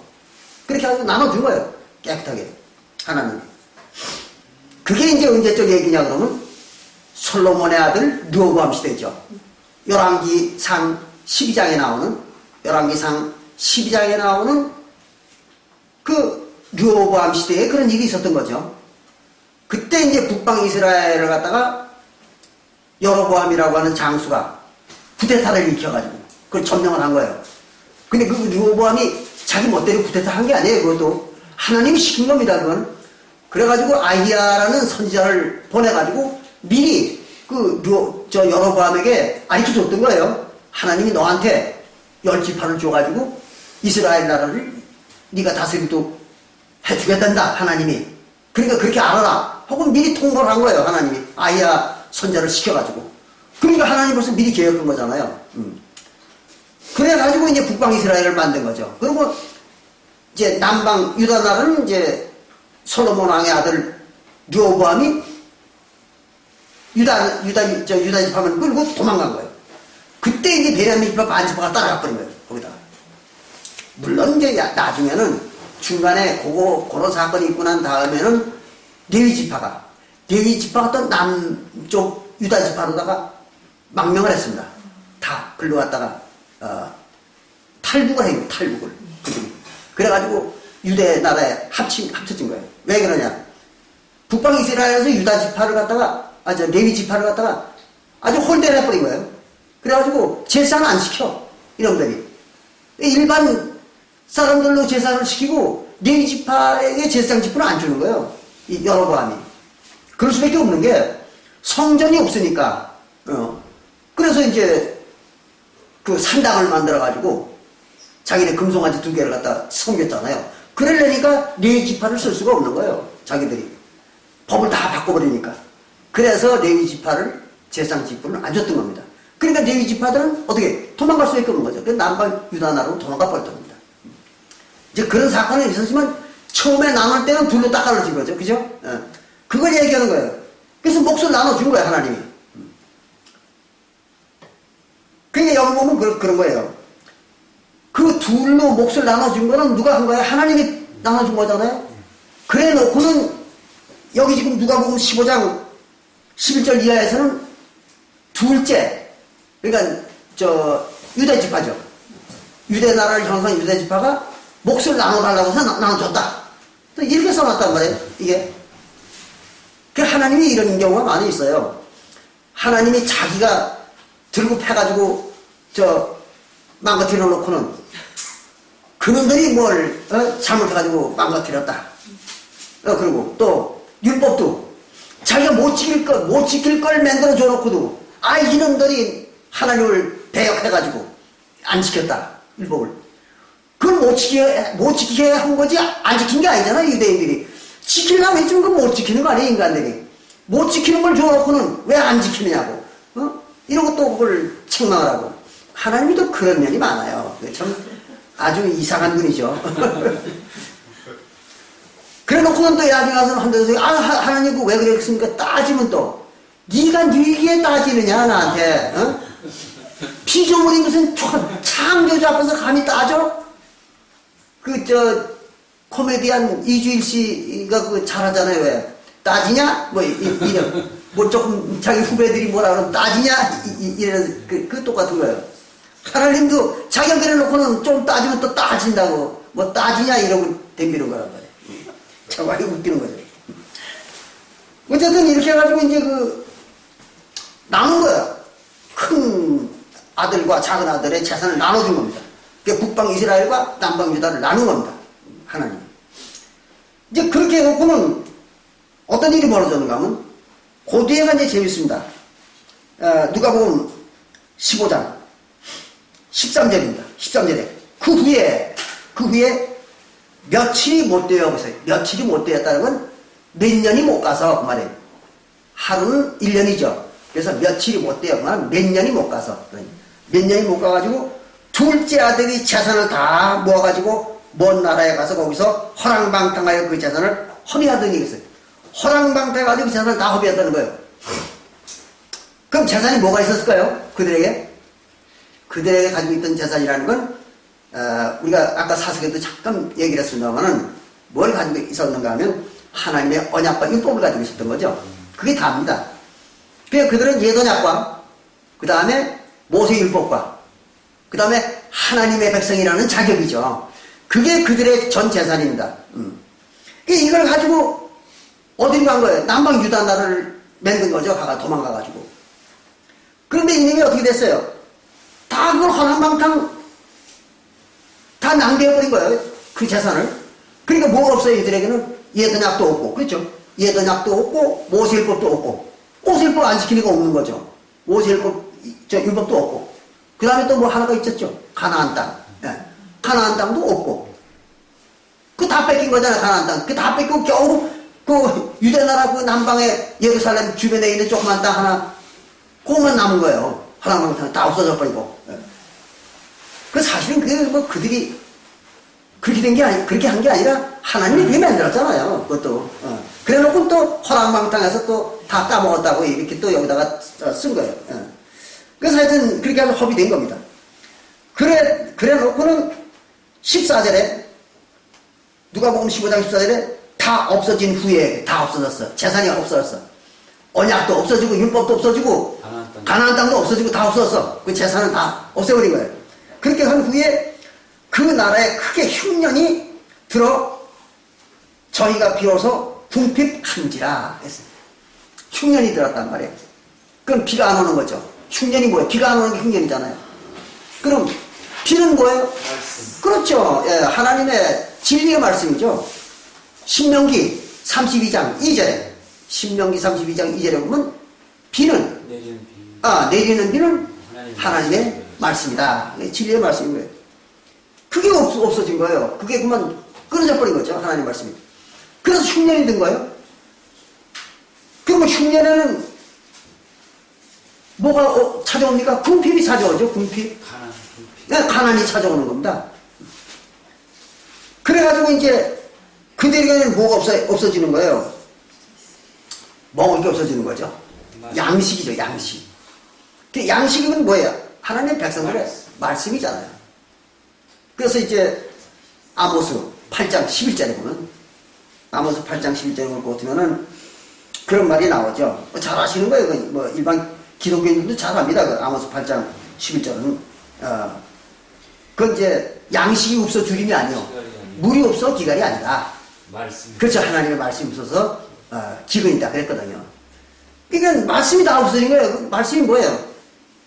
S1: 그렇게 하고 나눠준 거예요. 깨끗하게. 하나님. 그게 이제 언제적 얘기냐 그러면 솔로몬의 아들 르호보암 시대죠. 열왕기상 12장에 나오는, 열왕기상 12장에 나오는 그 르호보암 시대에 그런 일이 있었던 거죠. 그때 이제 북방 이스라엘을 갖다가 여로보암이라고 하는 장수가 쿠데타를 일으켜가지고 그걸 점령을 한 거예요. 근데 그 르호보암이 자기 멋대로 쿠데타 한 게 아니에요. 그것도 하나님이 시킨 겁니다. 그건. 그래가지고 아히야라는 선지자를 보내가지고 미리 여로보암에게 가르쳐 줬던 거예요. 하나님이 너한테 10지파를 줘가지고 이스라엘 나라를 네가 다스리도록 해주겠단다. 하나님이. 그러니까 그렇게 알아라. 혹은 미리 통보를 한 거예요. 하나님이. 아히야 선자를 시켜가지고. 그러니까 하나님 벌써 미리 계획한 거잖아요. 그래가지고 이제 북방 이스라엘을 만든 거죠. 그리고 이제 남방 유다 나라는 이제 솔로몬 왕의 아들 르호보암이 유다 지파만 끌고 도망간 거예요. 그때 이제 베냐민 지파 반지파가 따라가 버린 거예요. 거기다가. 물론 이제 나중에는 중간에 그런 사건이 있고 난 다음에는 레위 지파가 또 남쪽 유다 지파로다가 망명을 했습니다. 다 글로 갔다가 탈북을 해요. 탈북을. 그래가지고 유대 나라에 합쳐진 거예요. 왜 그러냐? 북방 이스라엘에서 유다 지파를 갖다가 레위 지파를 갖다가 아주 홀대를 해버린 거예요. 그래가지고 제사는 안 시켜. 이놈들이 일반 사람들로 제사를 시키고 레위 지파에게 제사장 지푸는 안 주는 거예요. 이 여로보암이. 그럴 수밖에 없는 게 성전이 없으니까. 그래서 이제 그 산당을 만들어가지고 자기네 금송아지 2개를 갖다 섬겼잖아요. 그러려니까 레위 지파를 쓸 수가 없는 거예요. 자기들이. 법을 다 바꿔버리니까. 그래서 레위 지파를 제사장 지푸는 안 줬던 겁니다. 그러니까 레위 지파들은 어떻게 도망갈 수밖에 없는 거죠. 그 남방 유다 나라로 도망가 버렸던 겁니다. 이제 그런 사건은 있었지만 처음에 나눌 때는 둘로 딱 갈라진 거죠. 그죠? 그걸 얘기하는 거예요. 그래서 몫을 나눠준 거예요, 하나님이. 그러니까 여기 보면 그런 거예요. 그 둘로 몫을 나눠준 거는 누가 한 거예요? 하나님이 나눠준 거잖아요. 그래 놓고는 여기 지금 누가복음 15장 11절 이하에서는 둘째, 그러니까 유대 지파죠. 유대 나라를 형성한 유대 지파가 몫을 나눠달라고 해서 나눠줬다. 또 이렇게 써놨단 말이에요. 이게. 그 하나님이 이런 경우가 많이 있어요. 하나님이 자기가 들고 패가지고 망가뜨려 놓고는 그놈들이 뭘 잘못해가지고 망가뜨렸다. 그리고 또 율법도 자기가 못 지킬 걸 만들어줘 놓고도 이놈들이 하나님을 배역해가지고 안 지켰다. 율법을. 그걸 못 지키게 한 거지 안 지킨 게 아니잖아. 유대인들이 지키려고 했지만 그건 못 지키는 거 아니에요. 인간들이 못 지키는 걸 줘놓고는 왜 안 지키느냐고 이러고 또 그걸 책망을 하고. 하나님이 또 그런 면이 많아요. 참 아주 이상한 분이죠. 그래 놓고는 또 나중에 가서는 한다고 해서 하나님 그 왜 그랬습니까? 따지면 또 네가 뉘기에 따지느냐 나한테 피조물인 것은 창조주 앞에서 감히 따져? 코미디언 이주일 씨가 잘하잖아요. 왜? 따지냐? 뭐 조금 자기 후배들이 뭐라 그러면 따지냐? 이런 그 똑같은 거예요. 하나님도 자기가 그래 놓고는 좀 따지면 또 따진다고. 뭐 따지냐? 이러고 덤비는 거란 말이에요. 참 많이 웃기는 거죠. 어쨌든 이렇게 해가지고 이제 나눈 거예요. 큰 아들과 작은 아들의 재산을 나눠준 겁니다. 그러니까 북방 이스라엘과 남방 유다를 나눈 겁니다. 하나님. 이제 그렇게 해놓고는 어떤 일이 벌어졌는가 하면 그 뒤에가 이제 재밌습니다. 누가복음 15장 13절입니다. 13절에 그 후에 며칠이 못 되어 보세요. 며칠이 못 되었다는 건 몇 년이 못 가서 그 말이에요. 하루는 1년이죠. 그래서 며칠이 못 되었지만 몇 년이 못 가서 몇 년이 못 가가지고 둘째 아들이 재산을 다 모아가지고 먼 나라에 가서 거기서 허랑방탕하여 그 재산을 허비하던 일이 있어요. 허랑방탕해가지고 그 재산을 다 허비했다는 거예요. 그럼 재산이 뭐가 있었을까요? 그들에게 가지고 있던 재산이라는 건 우리가 아까 사석에도 잠깐 얘기를 했습니다만은 뭘 가지고 있었는가 하면 하나님의 언약과 율법을 가지고 있었던 거죠. 그게 다입니다. 그래서 그들은 옛언약과 그 다음에 모세율법과 그 다음에 하나님의 백성이라는 자격이죠. 그게 그들의 전 재산입니다. 이걸 가지고 어디로 간 거예요? 남방 유다 나라를 만든 거죠. 도망가가지고. 그런데 이놈이 어떻게 됐어요? 다 그걸 허랑방탕 다 낭비해버린 거예요. 그 재산을. 그러니까 뭐가 없어요. 이들에게는 옛언약도 없고, 그렇죠? 옛언약도 없고 모세율법도 없고. 모세율법 안 지키는 거 없는 거죠. 모세율법 율법도 없고. 그 다음에 또 뭐 하나가 있었죠. 가나안 땅. 가나안 땅도 없고. 그 다 뺏긴 거잖아요. 가나안 땅. 그 다 뺏고 겨우 그 유대나라 그 남방에 예루살렘 주변에 있는 조그만 땅 하나 그것만 남은 거예요. 허랑방탕 다 없어져 버리고. 그 사실은 그들이 그렇게 그렇게 한 게 아니라 하나님이 그렇게 만들었잖아요. 그것도. 그래 놓고 또 허랑방탕해서 또 다 까먹었다고 이렇게 또 여기다가 쓴 거예요. 그래서 하여튼 그렇게 해서 허비된 겁니다. 그래 놓고는 14절에 누가복음 15장 14절에 다 없어진 후에 다 없어졌어. 재산이 없어졌어. 언약도 없어지고 율법도 없어지고 가나안 땅도 없어지고 다 없어졌어. 그 재산은 다 없애버린 거예요. 그렇게 한 후에 그 나라에 크게 흉년이 들어 저희가 비로소 궁핍한지라 했어요. 흉년이 들었단 말이에요. 그럼 비가 안 오는 거죠. 흉년이 뭐예요? 비가 안 오는 게 흉년이잖아요. 그럼 비는 뭐예요? 그렇죠. 예, 하나님의 진리의 말씀이죠. 신명기 32장 2절에 신명기 32장 2절에 보면 비는 내리는 비는 하나님의 말씀이다. 진리의 말씀인 거예요. 그게 없어진 거예요. 그게 그만 끊어져 버린 거죠. 하나님 말씀이. 그래서 흉년이 든 거예요. 그러면 흉년에는 뭐가 찾아옵니까? 궁핍이 찾아오죠, 궁핍.
S2: 가난.
S1: 네, 가난이 찾아오는 겁니다. 그래가지고 이제 그들에게는 뭐가 없어지는 거예요? 먹을 게 없어지는 거죠. 양식이죠, 양식. 그 양식은 뭐예요? 하나님의 백성들의 말씀이잖아요. 그래서 이제 아모스 8장 11절에 보면, 아모스 8장 11절에 보면은 그런 말이 나오죠. 잘 아시는 거예요. 뭐 일반 기독교인들도 잘 압니다. 그 아모스 8장 11절은. 그건 이제 양식이 없어 주림이 아니요. 물이 없어 기갈이 아니다.
S2: 말씀.
S1: 그렇죠. 하나님의 말씀이 없어서 기근이다 그랬거든요. 그러니까 말씀이 다 없어진 거예요. 그 말씀이 뭐예요?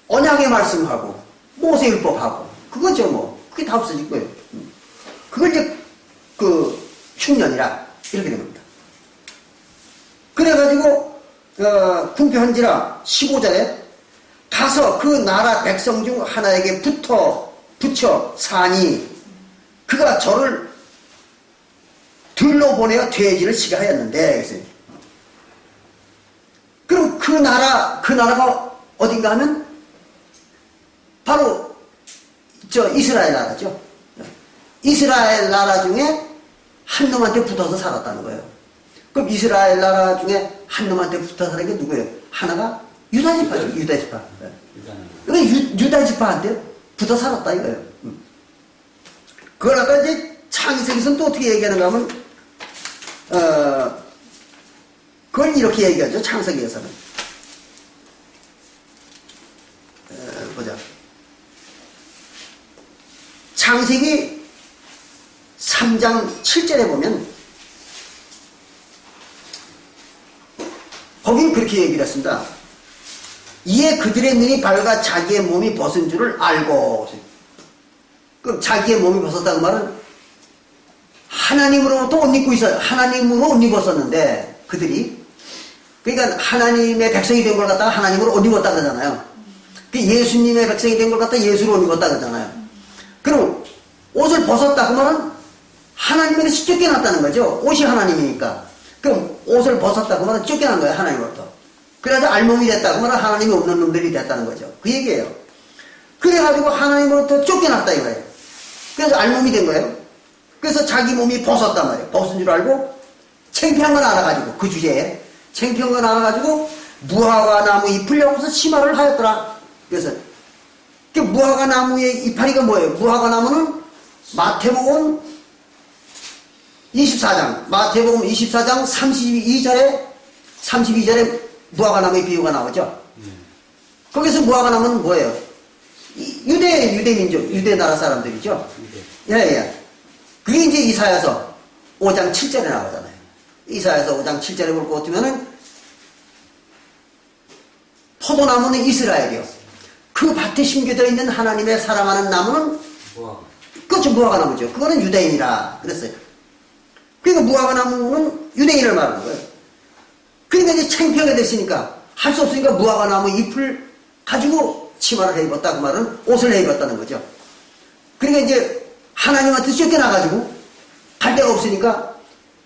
S1: 언약의 말씀하고 모세율법하고 그거죠 뭐. 그게 다 없어진 거예요. 그걸 이제 그 흉년이라 이렇게 된 겁니다. 그래가지고 궁핍한지라 15절에 가서 그 나라 백성 중 하나에게 붙여 사니 그가 저를 들러 보내어 돼지를 치게 하였는데, 그럼 그 나라가 어딘가 하면 바로 이스라엘 나라죠. 이스라엘 나라 중에 한 놈한테 붙어서 살았다는 거예요. 그럼 이스라엘 나라 중에 한 놈한테 붙어 사는 게 누구예요? 하나가 유다 지파죠. 유다 지파. 그러니까 유다 지파한테 붙어 살았다 이거예요. 그걸 아까 이제 창세기에서는 또 어떻게 얘기하는가 하면 그걸 이렇게 얘기하죠. 창세기에서는 보자. 창세기 3장 7절에 보면 거긴 그렇게 얘기를 했습니다. 이에 그들의 눈이 밝아 자기의 몸이 벗은 줄을 알고. 그럼 자기의 몸이 벗었다는 말은 하나님으로부터 옷 입고 있어요. 하나님으로 옷 입었었는데 그들이, 그러니까 하나님의 백성이 된 걸 갖다가 하나님으로 옷 입었다 그러잖아요. 예수님의 백성이 된 걸 갖다가 예수로 옷 입었다 그러잖아요. 그럼 옷을 벗었다 그 말은 하나님에게서 쫓겨났다는 거죠. 옷이 하나님이니까. 그럼 옷을 벗었다 그 말은 쫓겨난 거예요. 하나님으로부터. 그래서 알몸이 됐다 그 말은 하나님이 없는 놈들이 됐다는 거죠. 그 얘기예요. 그래가지고 하나님으로부터 쫓겨났다 이거예요. 그래서 알몸이 된 거예요. 그래서 자기 몸이 벗었단 말이에요. 벗은 줄 알고 창피한 건 알아가지고, 그 주제에 창피한 건 알아가지고 무화과 나무 잎을 열어서 치마를 하였더라. 그래서 그 무화과 나무의 이파리가 뭐예요? 무화과 나무는 마태복음 24장 32절에 무화과 나무의 비유가 나오죠. 거기서 무화과 나무는 뭐예요? 유대민족, 유대 나라 사람들이죠. 예. 그게 이제 이사야서 5장 7절에 나오잖아요. 이사야서 5장 7절에 볼 것 같으면은 포도나무는 이스라엘이요. 그 밭에 심겨져 있는 하나님의 사랑하는 나무는 그렇죠. 무화과 나무죠. 그거는 유대인이라 그랬어요. 그러니까 무화과 나무는 유대인을 말하는 거예요. 그러니까 이제 창피하게 됐으니까 할 수 없으니까 무화과 나무 잎을 가지고 치마를 해 입었다 그 말은 옷을 해 입었다는 거죠. 그러니까 이제 하나님한테 쫓겨나가지고 갈 데가 없으니까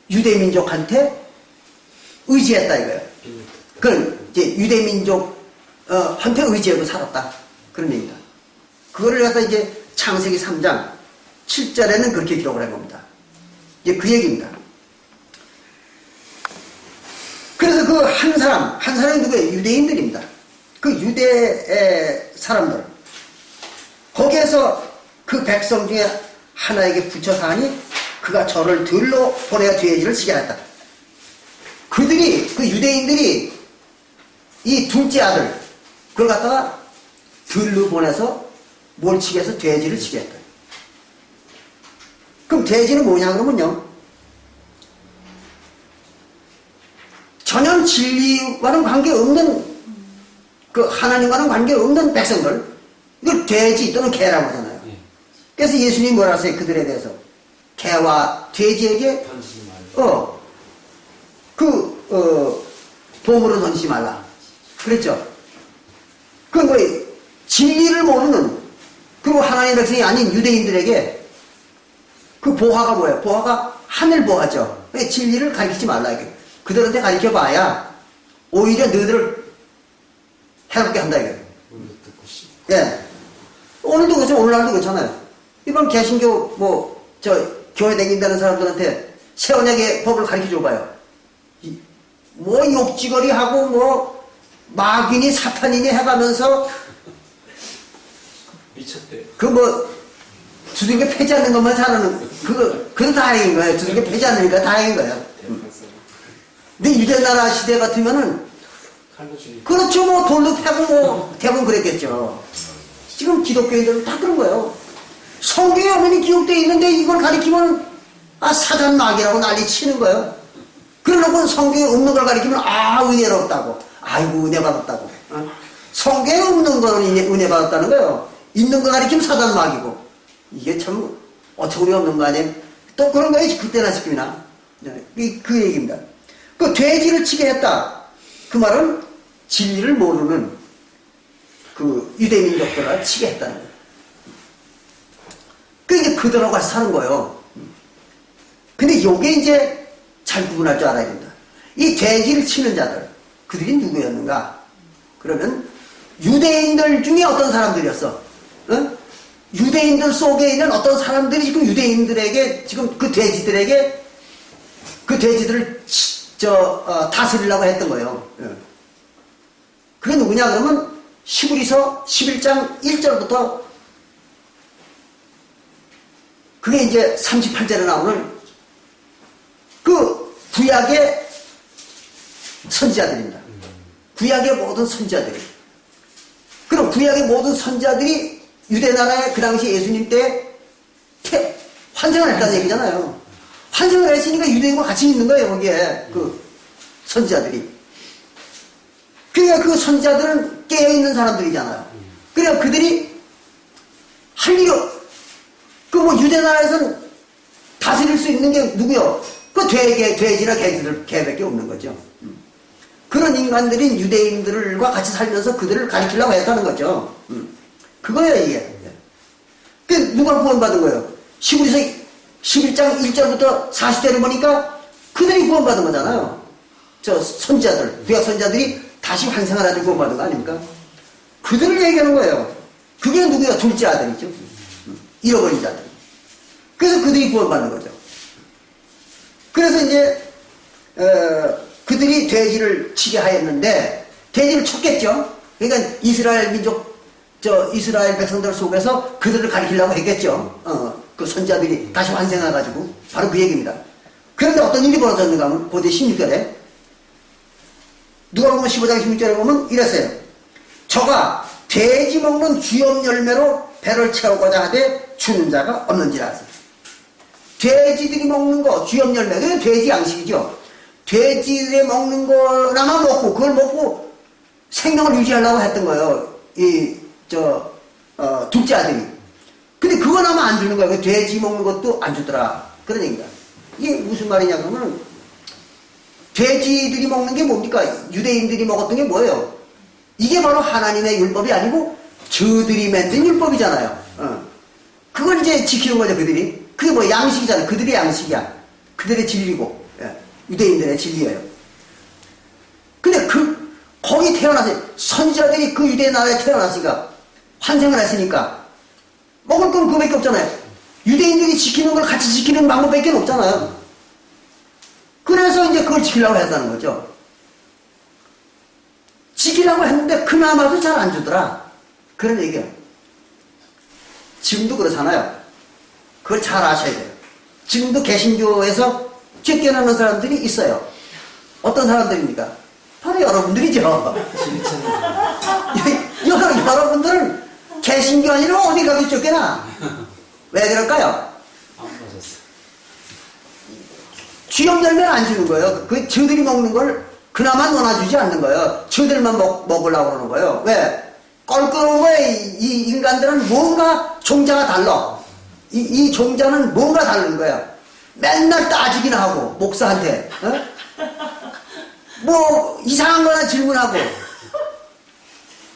S1: 유대민족한테 의지했다 이거예요. 그건 이제 유대민족한테 의지하고 살았다 그런 얘기다. 그거를 갖다 이제 창세기 3장 7절에는 그렇게 기록을 한 겁니다. 이제 그 얘기입니다. 그래서 그 한 사람이 누구예요? 유대인들입니다. 그 유대의 사람들. 거기에서 그 백성 중에 하나에게 붙여 사니 그가 저를 들러 보내어 돼지를 치게 했다. 그들이, 그 유대인들이 이 둘째 아들, 그걸 갖다가 들러 보내서 뭘 치게 해서 돼지를 치게 했다. 그럼 돼지는 뭐냐 그러면요. 전혀 진리와는 관계없는, 그 하나님과는 관계없는 백성들, 이걸 돼지 또는 개라고 하잖아요. 그래서 예수님이 뭐라 하세요? 그들에 대해서. 개와 돼지에게, 보물을 던지지 말라. 그랬죠? 그 뭐, 진리를 모르는, 그리고 하나님의 백성이 아닌 유대인들에게 그 보화가 뭐예요? 보화가 하늘 보화죠. 진리를 가르치지 말라. 이게. 그들한테 가르쳐봐야 오히려 너희들을 해롭게 한다. 이거예요. 예. 오늘도 그렇죠. 오늘날도 그렇잖아요. 이번 개신교, 교회 다닌다는 사람들한테 새 언약의 법을 가르쳐 줘봐요. 욕지거리 하고, 마귀니 사탄이니 해가면서,
S2: 미쳤대요.
S1: 두들겨 패지 않는 것만 잘하는, 그거 다행인 거예요. 두들겨 패지 않으니까 다행인 거예요. 근데 유대나라 시대 같으면은, 그렇죠. 돌로 패고 대부분 그랬겠죠. 지금 기독교인들은 다 그런 거예요. 성경에 어머니 기록되어 있는데 이걸 가리키면, 사단 마귀라고 난리 치는 거예요. 그러고 성경에 없는 걸 가리키면, 은혜롭다고. 아이고, 은혜 받았다고. 성경에 없는 거는 은혜 받았다는 거예요. 있는 거 가리키면 사단 마귀고. 이게 참, 어처구니 없는 거 아니에요? 또 그런 거예요. 그때나 지금이나. 그 얘기입니다. 그 돼지를 치게 했다. 그 말은 진리를 모르는 그 유대민족들을 치게 했다는 거예요. 그 이제 그들하고 같이 사는 거예요. 근데 요게 이제 잘 구분할 줄 알아야 된다. 이 돼지를 치는 자들, 그들이 누구였는가? 그러면 유대인들 중에 어떤 사람들이었어? 응? 유대인들 속에 있는 어떤 사람들이 지금 유대인들에게, 지금 그 돼지들에게, 그 돼지들을 다스리려고 했던 거예요. 그게 누구냐? 그러면 히브리서 11장 1절부터 그게 이제 38절에 나오는 그 구약의 선지자들입니다. 구약의 모든 선지자들이. 그럼 구약의 모든 선지자들이 유대나라의 그 당시 예수님 때 환생을 했다는 얘기잖아요. 환생을 했으니까 유대인과 같이 있는 거예요, 거기에. 그 선지자들이. 그러니까 그 선지자들은 깨어있는 사람들이잖아요. 그러니까 그들이 할 일이, 유대나라에서는 다스릴 수 있는 게 누구요? 그 돼지나 개밖에 없는 거죠. 그런 인간들인 유대인들과 같이 살면서 그들을 가리키려고 했다는 거죠. 그거예요, 이게. 그 누가 구원받은 거예요? 히브리서 11장 1절부터 40절에 보니까 그들이 구원받은 거잖아요. 저 선지자들, 구약 선지자들이 다시 환생을 하는 구원받은 거 아닙니까? 그들을 얘기하는 거예요. 그게 누구야? 둘째 아들이죠. 잃어버린 자들. 그래서 그들이 구원받는 거죠. 그래서 이제 그들이 돼지를 치게 하였는데 돼지를 쳤겠죠. 그러니까 이스라엘 민족, 이스라엘 백성들 속에서 그들을 가리키려고 했겠죠. 그 선자들이 다시 환생해가지고 바로 그 얘기입니다. 그런데 어떤 일이 벌어졌는가 하면 고대 16절에 누가복음 15장 16절에 보면 이랬어요. 저가 돼지 먹는 주염 열매로 배를 채우고자 하되 주는 자가 없는지라 하세요. 돼지들이 먹는 거, 주염 열매, 그게 돼지 양식이죠. 돼지들이 먹는 거나만 먹고, 그걸 먹고 생명을 유지하려고 했던 거예요. 둘째 아들이. 근데 그거나만 안 주는 거예요. 돼지 먹는 것도 안 주더라. 그런 얘기가. 이게 무슨 말이냐, 그러면, 돼지들이 먹는 게 뭡니까? 유대인들이 먹었던 게 뭐예요? 이게 바로 하나님의 율법이 아니고, 저들이 만든 율법이잖아요. 그걸 이제 지키는 거죠, 그들이. 그게 뭐 양식이잖아요. 그들의 양식이야. 그들의 진리고, 유대인들의 진리예요. 근데 거기 태어나서, 선지자들이 그 유대 나라에 태어났으니까, 환생을 했으니까, 먹을 건 그거밖에 없잖아요. 유대인들이 지키는 걸 같이 지키는 방법밖에 없잖아요. 그래서 이제 그걸 지키려고 했다는 거죠. 지키려고 했는데 그나마도 잘 안 주더라. 그런 얘기예요. 지금도 그렇잖아요. 그걸 잘 아셔야 돼요. 지금도 개신교에서 쫓겨나는 사람들이 있어요. 어떤 사람들입니까? 바로 여러분들이죠. 여러분들은 개신교 아니라 어디 가도 쫓겨나. 왜 그럴까요? 주염 열매를 안 주는 거예요. 그 저들이 먹는 걸 그나마 논아주지 않는 거예요. 저들만 먹으려고 그러는 거예요. 왜? 껄끄러운 거예요. 이 인간들은 뭔가 종자가 달라. 이 종자는 뭔가 다른 거야. 맨날 따지긴 하고, 목사한테. 뭐, 이상한 거나 질문하고,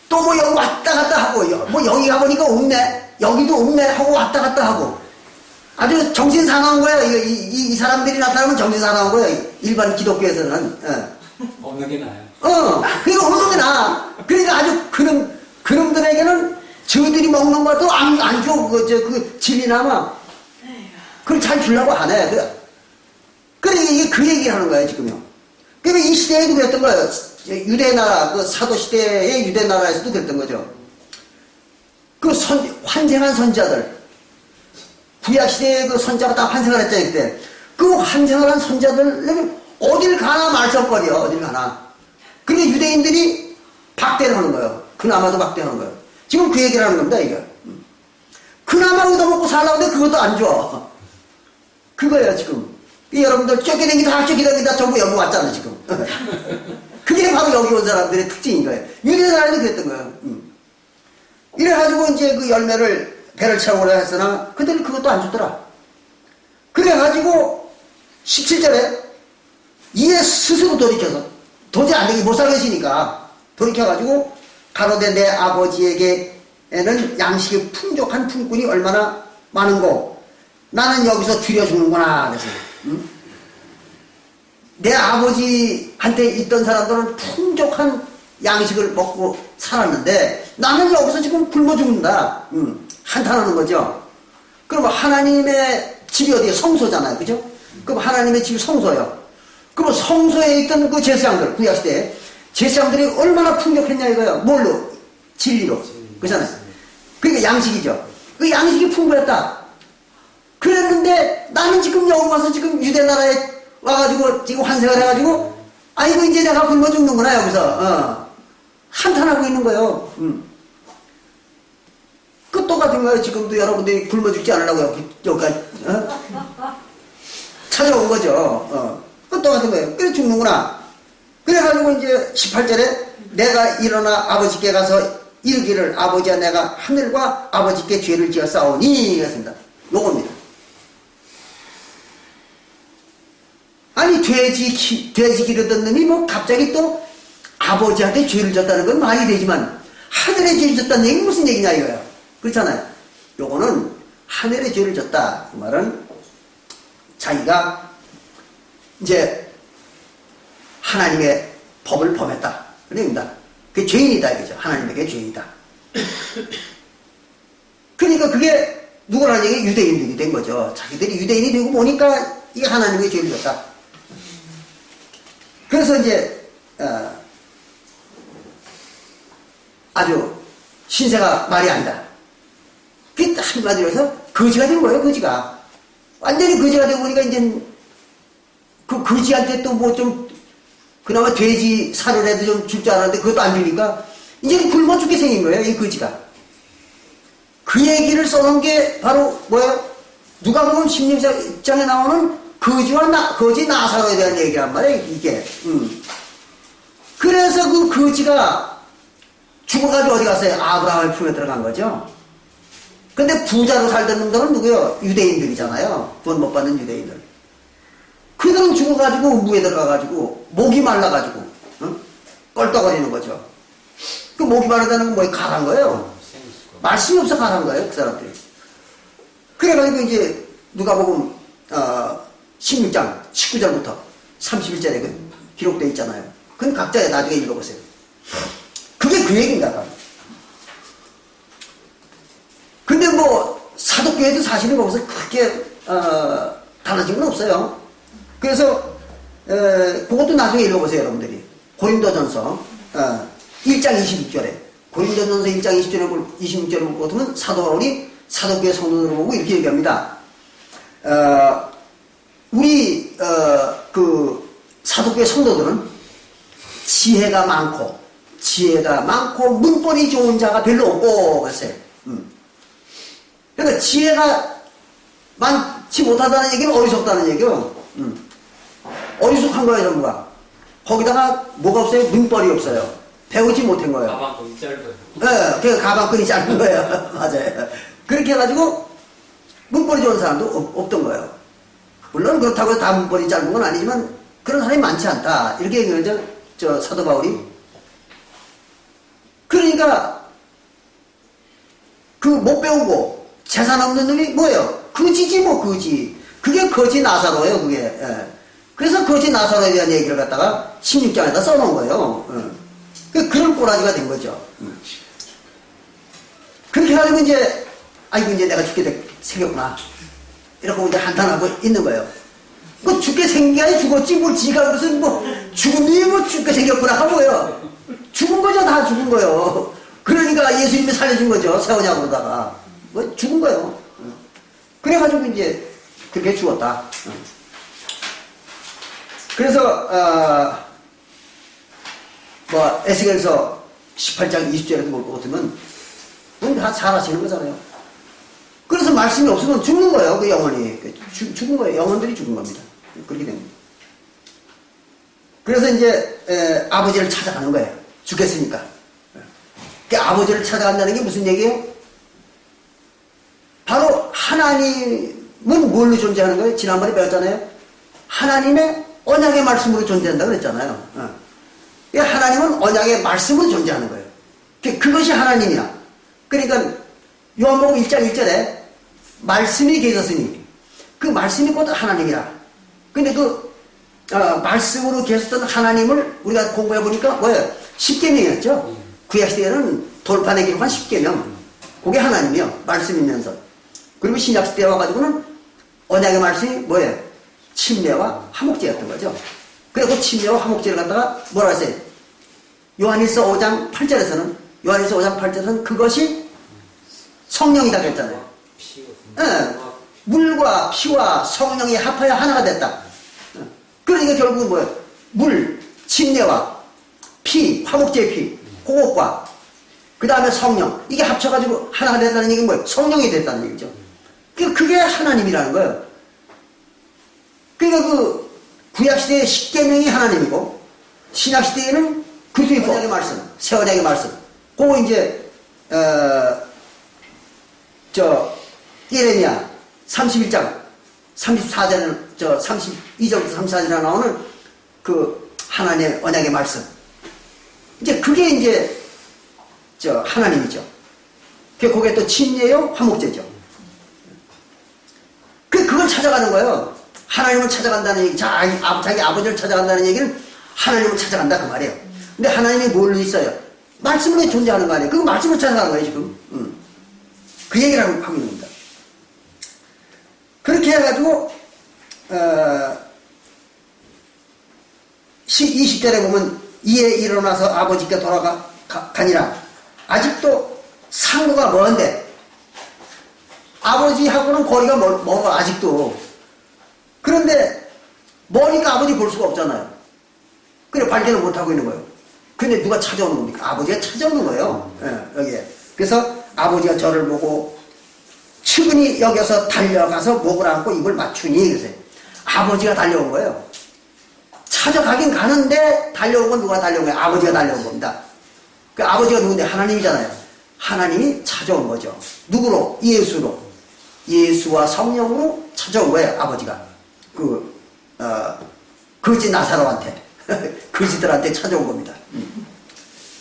S1: 또 뭐 여기 왔다 갔다 하고, 뭐 여기 가보니까 없네, 여기도 없네 하고 왔다 갔다 하고, 아주 정신 사나운 거야. 이 사람들이 나타나면 정신 사나운 거야. 일반 기독교에서는.
S2: 없는 게 나아요.
S1: 그러니까 없는 게 나아. 그러니까 아주 그놈들에게는 저들이 먹는 것도 안 줘. 그 진리나마. 그걸 잘 주려고 안 해. 그래, 이게 그 얘기를 하는 거예요, 지금요. 그러니까 이 시대에도 그랬던 거예요. 유대 나라, 그 사도 시대의 유대 나라에서도 그랬던 거죠. 그 환생한 선자들. 구약 시대의 그 선자가 다 환생을 했잖아요, 그때. 그 환생을 한 선자들, 어딜 가나 말썽거려, 어딜 가나. 근데 유대인들이 박대를 하는 거예요. 그나마도 박대하는 거예요. 지금 그 얘기를 하는 겁니다, 이게. 그나마 얻어먹고 살라고 하는데 그것도 안 줘. 그거예요, 지금. 여러분들 쫓겨다니다 전부 여기 왔잖아, 지금. 그게 바로 여기 온 사람들의 특징인 거예요. 유대 사람이 그랬던 거예요. 이래가지고 이제 그 열매를 배를 채우려 했으나 그들은 그것도 안 주더라. 그래가지고 17절에 이에 스스로 돌이켜서 도저히 안 되게 못 살겠으니까 돌이켜가지고 가로되 내 아버지에게는 양식이 풍족한 품꾼이 얼마나 많은고 나는 여기서 줄여 죽는구나. 그래서 내 아버지한테 있던 사람들은 풍족한 양식을 먹고 살았는데 나는 여기서 지금 굶어 죽는다. 한탄하는 거죠. 그럼 하나님의 집이 어디에 성소잖아요. 그죠? 그럼 하나님의 집이 성소예요. 그럼 성소에 있던 그 제사장들, 구약시대에 제사장들이 얼마나 풍족했냐 이거예요. 뭘로? 진리로. 그렇잖아요. 그러니까 양식이죠. 그 양식이 풍부했다. 그랬는데 나는 지금 여기 와서 지금 유대 나라에 와가지고 지금 환생을 해가지고 아이고 이제 내가 굶어 죽는구나 여기서 한탄하고 있는 거예요. 그 똑같은 거예요. 지금도 여러분들이 굶어 죽지 않으려고 여기까지 찾아온 거죠. 그 똑같은 거예요. 그래 죽는구나. 그래가지고 이제 18절에 내가 일어나 아버지께 가서 이르기를 아버지야 내가 하늘과 아버지께 죄를 지어 싸우니 이랬습니다. 요겁니다. 아니 돼지 기르던 놈이 뭐 갑자기 또 아버지한테 죄를 졌다는 건 말이 되지만 하늘에 죄를 졌다는 얘기는 무슨 얘기냐 이거예요. 그렇잖아요. 요거는 하늘에 죄를 졌다. 그 말은 자기가 이제 하나님의 법을 범했다. 그런 얘기입니다. 그게 죄인이다 이거죠. 하나님에게 죄인이다. 그러니까 그게 누구라는 얘기? 유대인들이 된 거죠. 자기들이 유대인이 되고 보니까 이게 하나님의 죄를 졌다. 그래서 이제 아주 신세가 말이 아니다. 그게 한마디로 해서 거지가 된 거예요. 거지가 완전히 거지가 되고 보니까 이제 그 거지한테 또 뭐 좀 그나마 돼지 살이라도 좀 줄 줄 알았는데 그것도 안 주니까 이제 굶어 죽게 생긴 거예요. 이 거지가. 그 얘기를 써놓은 게 바로 뭐예요? 누가복음 16장에 나오는 거지 나사로에 대한 얘기란 말이에요. 이게. 그래서 그 거지가 죽어가지고 어디 갔어요? 아브라함의 품에 들어간 거죠. 근데 부자로 살던 놈들은 누구요? 유대인들이잖아요. 돈 못 받는 유대인들. 그들은 죽어가지고 무에 들어가가지고 목이 말라가지고 껄떡거리는 거죠. 그 목이 마르다는 건 뭐에 가란 거예요. 말씀이 없어 가란 거예요. 그 사람들이. 그래가지고 이제 누가복음 16장 19절부터 31절에 그 기록되어 있잖아요. 그건 각자 나중에 읽어보세요. 그게 그 얘기인가 봐. 근데 뭐 사도교회도 사실은 거기서 크게 달라진 건 없어요. 그래서 그것도 나중에 읽어보세요. 여러분들이. 고린도전서 1장 26절에 고린도전서 1장 26절을 보고 보면 사도 바울이 사도교회 성도들을 보고 이렇게 얘기합니다. 우리 그 사도교회 성도들은 지혜가 많고 문법이 좋은 자가 별로 없고 그랬어요. 그러니까 지혜가 많지 못하다는 얘기는 어리석다는 얘기요. 어리숙한 거예요, 전부가. 거기다가 뭐가 없어요? 문벌이 없어요. 배우지 못한 거예요.
S2: 가방끈이 짧아요.
S1: 네, 그 가방끈이 짧은 거예요. 맞아요. 그렇게 해가지고 문벌이 좋은 사람도 없던 거예요. 물론 그렇다고 다 문벌이 짧은 건 아니지만 그런 사람이 많지 않다. 이렇게 얘기하죠. 저 사도 바울이. 그러니까 그 못 배우고 재산 없는 놈이 뭐예요? 거지지 뭐 거지. 그게 거지 나사로예요. 그게. 예. 그래서 거지 나사로에 대한 얘기를 갖다가 16장에다 써놓은 거예요. 그런 꼬라지가 된 거죠. 그렇게 하면 이제, 아이고, 이제 내가 죽게 생겼구나. 이러고 이제 한탄하고 있는 거예요. 그 죽게 생긴 게 아니라 죽었지, 뭘 지가 무슨 뭐, 죽은 놈이 뭐 죽게 생겼구나 하고요. 죽은 거죠, 다 죽은 거요. 그러니까 예수님이 살려준 거죠, 세우냐고다가. 뭐, 죽은 거요. 그래가지고 이제, 그렇게 죽었다. 그래서, 뭐, 에스겔서 18장 20절에도 볼 것 같으면, 그건 다 잘하시는 거잖아요. 그래서 말씀이 없으면 죽는 거예요, 그 영혼이. 죽은 거예요. 영혼들이 죽은 겁니다. 그렇게 됩니다. 그래서 이제, 아버지를 찾아가는 거예요. 죽겠으니까. 그 아버지를 찾아간다는 게 무슨 얘기예요? 바로 하나님은 뭘로 존재하는 거예요? 지난번에 배웠잖아요. 하나님의 언약의 말씀으로 존재한다 그랬잖아요. 하나님은 언약의 말씀으로 존재하는 거예요. 그것이 하나님이야. 그러니까 요한복음 1장 1절에 말씀이 계셨으니 그 말씀이 곧 하나님이라. 근데 말씀으로 계셨던 하나님을 우리가 공부해 보니까 뭐예요? 십계명이었죠. 구약시대에는 돌판에 기록한 십계명. 그게 하나님이요. 말씀이면서. 그리고 신약시대에 와가지고는 언약의 말씀이 뭐예요? 침례와 화목제였던 거죠. 그리고 침례와 화목제를 갖다가 뭐라 했어요? 요한일서 5장 8절에서는 그것이 성령이다 그랬잖아요. 물과 피와 성령이 합하여 하나가 됐다. 그러니까 결국은 뭐예요? 물, 침례와 피, 화목제의 피, 그것과 그 다음에 성령, 이게 합쳐가지고 하나가 됐다는 얘기는 뭐예요? 성령이 됐다는 얘기죠. 그게 하나님이라는 거예요. 그러니까 구약시대의 십계명이 하나님이고 신약시대에는 그리스도의 언약의 말씀, 새 언약의 말씀. 그거 이제 예레미야 31장 34절 32절부터 34절에 나오는 그 하나님의 언약의 말씀. 이제 그게 이제 하나님이죠. 그게 또 침례요, 화목제죠. 그걸 찾아가는 거예요. 하나님을 찾아간다는 얘기, 자기 아버지를 찾아간다는 얘기는 하나님을 찾아간다 그 말이에요. 근데 하나님이 뭘로 있어요? 말씀으로 존재하는 거 아니에요. 그 말씀을 찾아가는 거예요 지금. 그 얘기를 하고 있는 겁니다. 그렇게 해가지고 20절에 보면 이에 일어나서 아버지께 돌아가니라. 아직도 상고가 먼데 아버지하고는 거리가 멀어 아직도. 그런데 머니까 아버지 볼 수가 없잖아요. 그래 발견을 못하고 있는 거예요. 근데 누가 찾아오는 겁니까? 아버지가 찾아오는 거예요. 여기에. 그래서 아버지가 저를 보고 측은히 여겨서 달려가서 목을 안고 입을 맞추니 그러세요. 아버지가 달려온 거예요. 찾아가긴 가는데 달려온 건 누가 달려온 거예요? 아버지가 달려온 겁니다. 그 아버지가 누군데? 하나님이잖아요. 하나님이 찾아온 거죠. 누구로? 예수로. 예수와 성령으로 찾아온 거예요. 아버지가. 거지 나사로한테 거지들한테 찾아온 겁니다.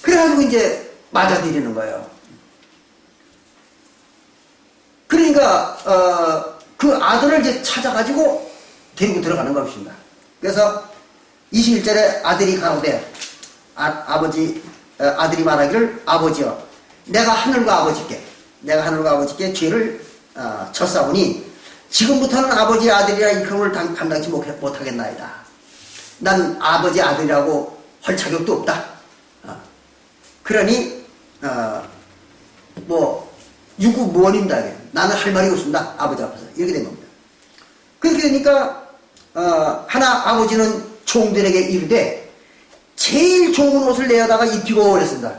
S1: 그래가지고 이제 맞아들이는 거예요. 그러니까 그 아들을 이제 찾아가지고 데리고 들어가는 것입니다. 그래서 21절에 아들이 가로되 아들이 말하기를 아버지여 내가 하늘과 아버지께 죄를 졌사오니 지금부터는 아버지의 아들이라 일컬음을 감당치 못하겠나이다. 난 아버지 아들이라고 할 자격도 없다. 그러니 유구무원입니다. 나는 할 말이 없습니다. 아버지 앞에서. 이렇게 된 겁니다. 그렇게 되니까 아버지는 종들에게 이르되 제일 좋은 옷을 내어다가 입히고 그랬습니다.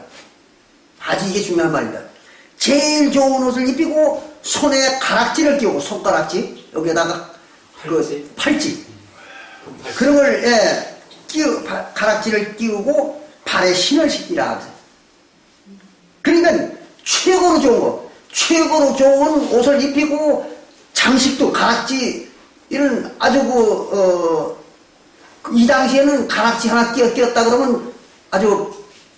S1: 아주 이게 중요한 말입니다. 제일 좋은 옷을 입히고 손에 가락지를 끼우고 손가락지 여기에다가 팔찌 그런 걸 가락지를 끼우고 발에 신을 신기라. 그러니까 최고로 좋은 옷을 입히고 장식도 가락지 이런 아주 이 당시에는 가락지 하나 끼었다 그러면 아주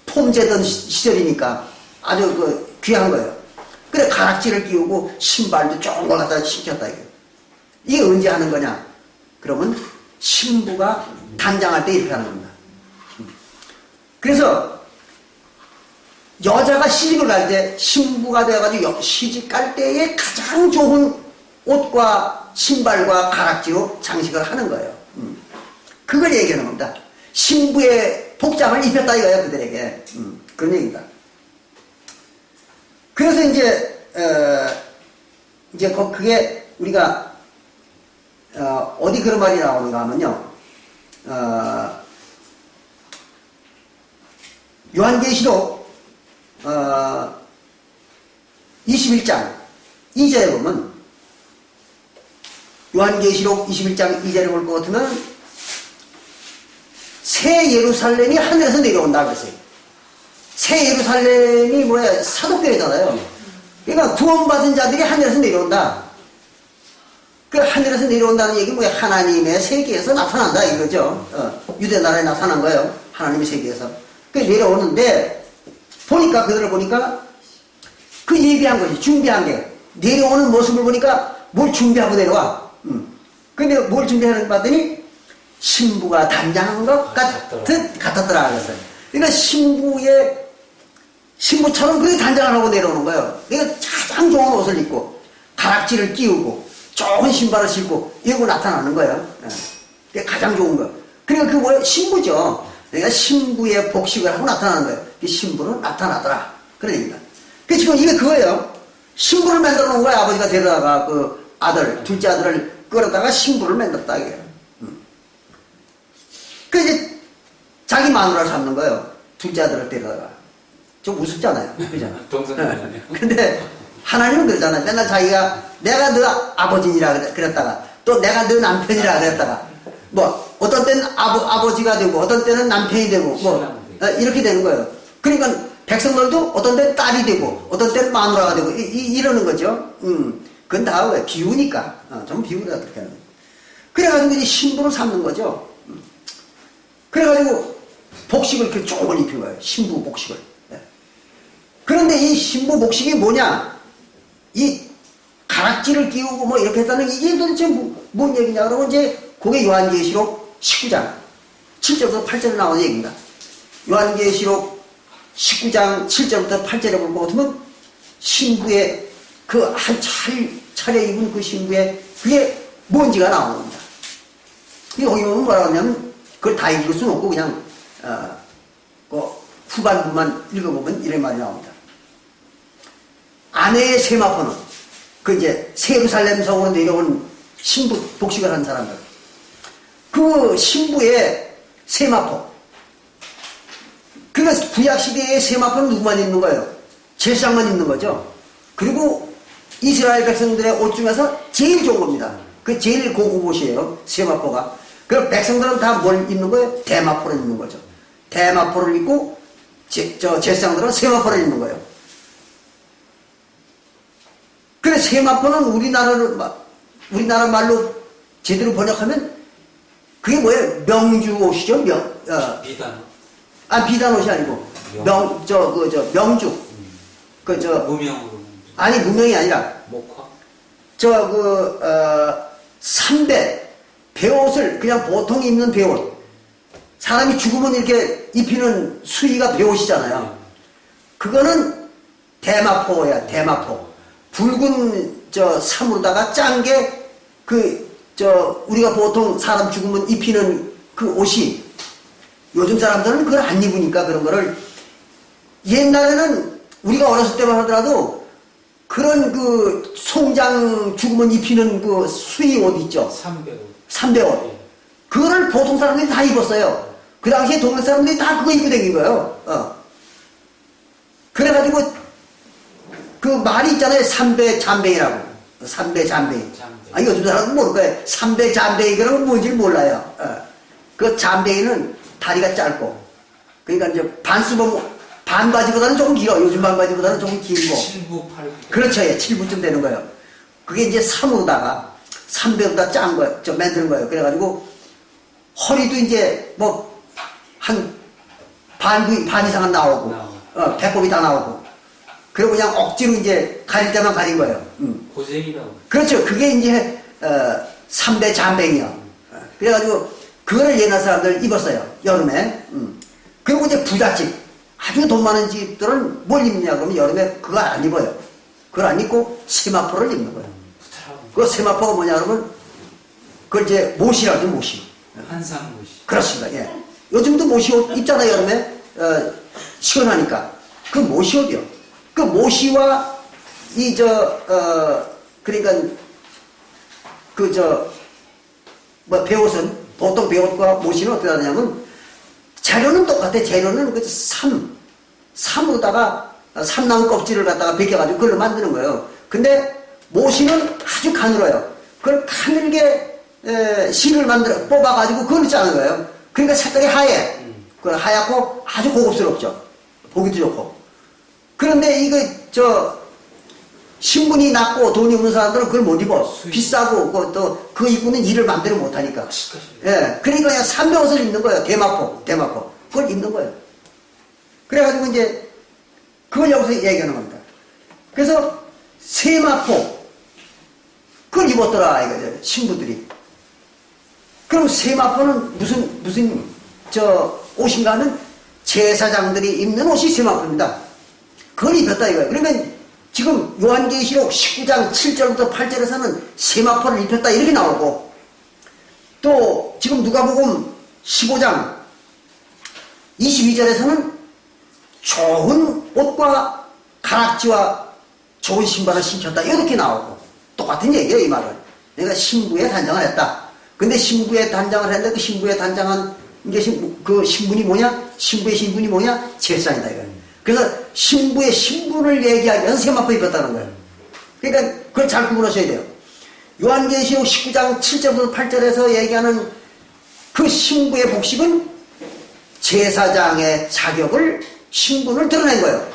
S1: 폼재던 시절이니까 아주 귀한 거예요. 그래 가락지를 끼우고 신발도 좋은 걸 갖다 신겼다 이거. 이게 언제 하는 거냐? 그러면 신부가 단장할 때 이렇게 하는 겁니다. 그래서 여자가 그러다가 시집을 갈 때 신부가 되어가지고 시집 갈 때에 가장 좋은 옷과 신발과 가락지로 장식을 하는 거예요. 그걸 얘기하는 겁니다. 신부의 복장을 입혔다 이거예요, 그들에게. 그런 얘기입니다. 그래서 이제 그게 우리가 어디 그런 말이 나오는가 하면요. 요한계시록 21장 2절에 보면 요한계시록 21장 2절에 볼 것 같으면 새 예루살렘이 하늘에서 내려온다 그랬어요. 새 예루살렘이 뭐야? 사도교회잖아요. 그러니까 구원받은 자들이 하늘에서 내려온다. 그 하늘에서 내려온다는 얘기는 뭐야? 하나님의 세계에서 나타난다 이거죠. 유대 나라에 나타난 거예요. 하나님의 세계에서. 그 내려오는데 보니까 그들을 보니까 그 예비한 것이 준비한 게 내려오는 모습을 보니까 뭘 준비하고 내려와. 근데 뭘 준비하는 봤더니 신부가 단장한 것 같았더라 그랬어요. 그러니까 신부처럼 그렇게 단장을 하고 내려오는 거예요. 그러니까 가장 좋은 옷을 입고 가락지를 끼우고 좋은 신발을 신고 이러고 나타나는 거예요. 그게 가장 좋은 거. 그러니까 그 뭐예요? 신부죠. 그러니까 신부의 복식을 하고 나타나는 거예요. 신부는 나타나더라. 그런 얘기입니다. 그 지금 이게 그거예요. 신부를 만들어 놓은 거예요. 아버지가 데려다가 그 아들, 둘째 아들을 끌어다가 신부를 만들었다 이게요. 그 이제 자기 마누라를 잡는 거예요. 둘째 아들을 데려다가. 좀 우습잖아요. 그죠?
S2: 동생이요.
S1: 근데 하나님은 그러잖아요. 맨날 자기가 내가 너 아버지니라 그랬다가 또 내가 너 남편이라 그랬다가 뭐 어떤 때는 아버지가 되고 어떤 때는 남편이 되고 뭐 이렇게 되는 거예요. 그러니까 백성들도 어떤 때는 딸이 되고 어떤 때는 마누라가 되고 이러는 거죠. 그건 다 왜 비우니까 좀 비우다 그렇게 하는 거예요. 그래가지고 이제 신부를 삼는 거죠. 그래가지고 복식을 이렇게 조금 입힌 거예요. 신부 복식을. 그런데 이 신부 복식이 뭐냐? 이 가락지를 끼우고 뭐 이렇게 했다는 이게 도대체 뭔 얘기냐? 그러면 이제 그게 요한계시록 19장 7절부터 8절에 나오는 얘기입니다. 요한계시록 19장 7절부터 8절에 볼 것 같으면 신부의 그 한 차례 입은 그 신부의 그게 뭔지가 나오는 겁니다. 여기 보면 뭐라고 하냐면 그걸 다 읽을 수는 없고 그냥 그 후반부만 읽어보면 이런 말이 나옵니다. 아내의 세마포는 그 이제 예루살렘 성으로 내려온 신부 복식을 한 사람들. 그 신부의 세마포. 그러니까 구약시대의 세마포는 누구만 입는 거예요? 제사장만 입는 거죠. 그리고 이스라엘 백성들의 옷 중에서 제일 좋은 겁니다. 그 제일 고급 옷이에요. 세마포가. 그럼 백성들은 다 뭘 입는 거예요? 대마포를 입는 거죠. 대마포를 입고 제사장들은 세마포를 입는 거예요. 그래 세마포는 우리나라 말로 제대로 번역하면 그게 뭐예요? 명주 옷이죠.
S2: 비단.
S1: 비단 옷이 아니고 명주.
S2: 무명으로.
S1: 아니 무명이 아니라
S2: 목화.
S1: 삼배 배옷을 그냥 보통 입는 배옷. 사람이 죽으면 이렇게 입히는 수의가 배옷이잖아요. 그거는 대마포야, 대마포. 붉은 삼으로다가 짠 게 우리가 보통 사람 죽으면 입히는 그 옷이 요즘 사람들은 그걸 안 입으니까 그런 거를 옛날에는 우리가 어렸을 때만 하더라도 그런 그 송장 죽으면 입히는 그 수의 옷 있죠. 삼배옷.
S2: 예.
S1: 그거를 보통 사람들이 다 입었어요. 그 당시에 동네 사람들이 다 그거 입고 다닌 거예요. 그래가지고 그 말이 있잖아요. 삼배잠배이라고. 삼배잠배이. 요즘 사람은 모를 거예요. 삼배잠배이 그런 건 뭔지 몰라요. 그 잠배이는 다리가 짧고 그러니까 이제 반바지보다는 조금 길어. 요즘 반바지보다는 조금 길고.
S2: 7부, 8부.
S1: 그렇죠. 7부쯤 되는 거예요. 그게 이제 3으로다가 3배로다 짠 거예요. 만드는 거예요. 그래가지고 허리도 이제 뭐 한 반 이상은 나오고 배꼽이 다 나오고 그리고 그냥 억지로 이제 가릴 때만 가린 거예요.
S2: 고쟁이라고.
S1: 그렇죠. 그게 이제 3배 잠뱅이요. 그래가지고 그거를 옛날 사람들 입었어요. 여름에. 그리고 이제 부잣집 아주 돈 많은 집들은 뭘 입냐 그러면 여름에 그거 안 입어요. 그걸 안 입고 세마포를 입는 거예요. 그 세마포가 뭐냐 그러면 그걸 이제 못이라고 하죠. 못이.
S2: 한상 못이.
S1: 그렇습니다. 예. 요즘도 못이 옷 입잖아요. 여름에 시원하니까. 그 못이 옷이요. 그 못이와 그러니까 배옷은 보통 배옷과 못이는 어떻게 하냐면 재료는 똑같아. 재료는 그 삼으로다가 삼나무 껍질을 갖다가 벗겨가지고 그걸로 만드는 거예요. 근데 모시는 아주 가늘어요. 그걸 가늘게 실을 만들어 뽑아가지고 그걸 짜는 거예요. 그러니까 색깔이 하얘. 그걸 하얗고 아주 고급스럽죠. 보기도 좋고. 그런데 신분이 낮고 돈이 없는 사람들은 그걸 못 입어. 비싸고 또 그 입고는 일을 마음대로 못하니까. 예, 그러니까 그냥 삼배옷을 입는 거예요. 대마포. 그걸 입는 거예요. 그래가지고 이제 그걸 여기서 얘기하는 겁니다. 그래서 세마포 그걸 입었더라 이거죠. 신부들이. 그럼 세마포는 무슨 옷인가 하면 제사장들이 입는 옷이 세마포입니다. 그걸 입혔다 이거예요. 그러면 지금 요한계시록 19장 7절부터 8절에서는 세마포를 입혔다 이렇게 나오고, 또 지금 누가복음 15장 22절에서는 좋은 옷과 가락지와 좋은 신발을 신켰다 이렇게 나오고, 똑같은 얘기예요. 이 말은 내가 신부에 단장을 했다. 근데 신부에 단장을 했는데 그 신부에 단장한 그 신분이 뭐냐? 신부의 신분이 뭐냐? 제사장이다 이거예요. 그래서 신부의 신분을 얘기하기 위해서 세마포 입었다는 거예요. 그러니까 그걸 잘 구분하셔야 돼요. 요한계시록 19장 7절부터 8절에서 얘기하는 그 신부의 복식은 제사장의 자격을, 신분을 드러낸 거예요.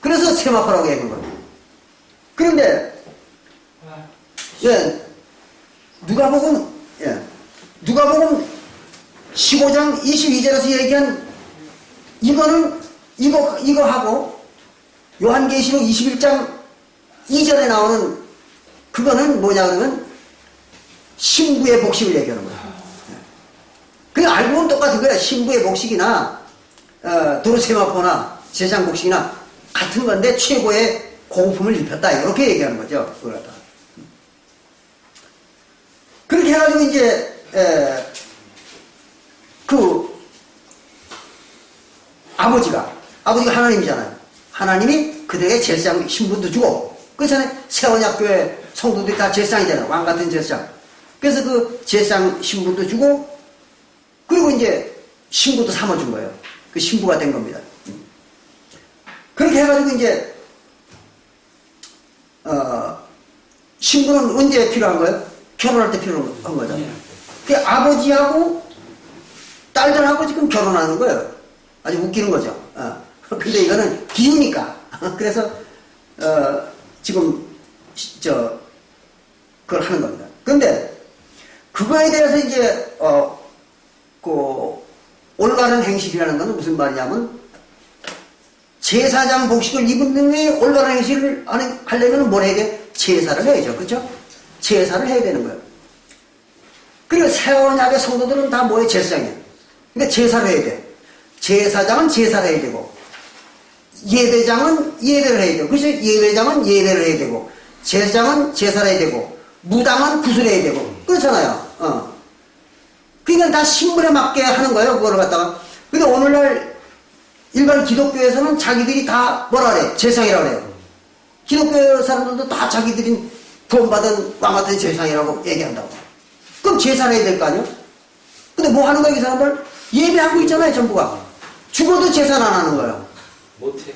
S1: 그래서 세마포라고 얘기하는 거예요. 그런데 누가복음 15장 22절에서 얘기한 이거 하고 요한계시록 21장 2절에 나오는 그거는 뭐냐 그러면 신부의 복식을 얘기하는 거예요. 그냥 알고 보면 똑같은 거예요. 신부의 복식이나 도르세마포나 제사장 복식이나 같은 건데 최고의 고급품을 입혔다 이렇게 얘기하는 거죠. 그걸 갖다가. 그렇게 해가지고 이제 아버지가 하나님이잖아요. 하나님이 그들에게 제사장 신분도 주고, 그렇잖아요. 세원약교회 성도들이 다 제사장이잖아요. 왕같은 제사장. 그래서 그 제사장 신분도 주고, 그리고 이제 신부도 삼아준 거예요. 그 신부가 된 겁니다. 그렇게 해가지고 이제 신부는 언제 필요한 거예요? 결혼할 때 필요한 거죠. 그 아버지하고 딸들하고 지금 결혼하는 거예요. 아주 웃기는 거죠. 근데 이거는 기우니까. 그래서 지금 그걸 하는 겁니다. 그런데 그거에 대해서 이제 올바른 행실이라는 건 무슨 말이냐면, 제사장 복식을 입은 놈이 올바른 행실을 하려면 뭘 해야 돼? 제사를 해야죠. 그렇죠? 제사를 해야 되는 거예요. 그리고 새언약의 성도들은 다 뭐예요? 제사장이에요. 그러니까 제사를 해야 돼. 제사장은 제사를 해야 되고, 예배장은 예배를 해야 되고, 그래서 예배장은 예배를 해야 되고, 제사장은 제사를 해야 되고, 무당은 구슬을 해야 되고, 그렇잖아요. 그러니까 다 신분에 맞게 하는 거예요. 그거를 갖다가. 근데 오늘날 일반 기독교에서는 자기들이 다 뭐라 그래? 제사장이라고 그래요. 기독교 사람들도 다 자기들이 구원받은 왕같은 제사장이라고 얘기한다고. 그럼 제사를 해야 될 거 아니에요? 근데 뭐 하는 거야, 이 사람들? 예배하고 있잖아요, 전부가. 죽어도 제사는 안 하는 거예요.
S2: 못해.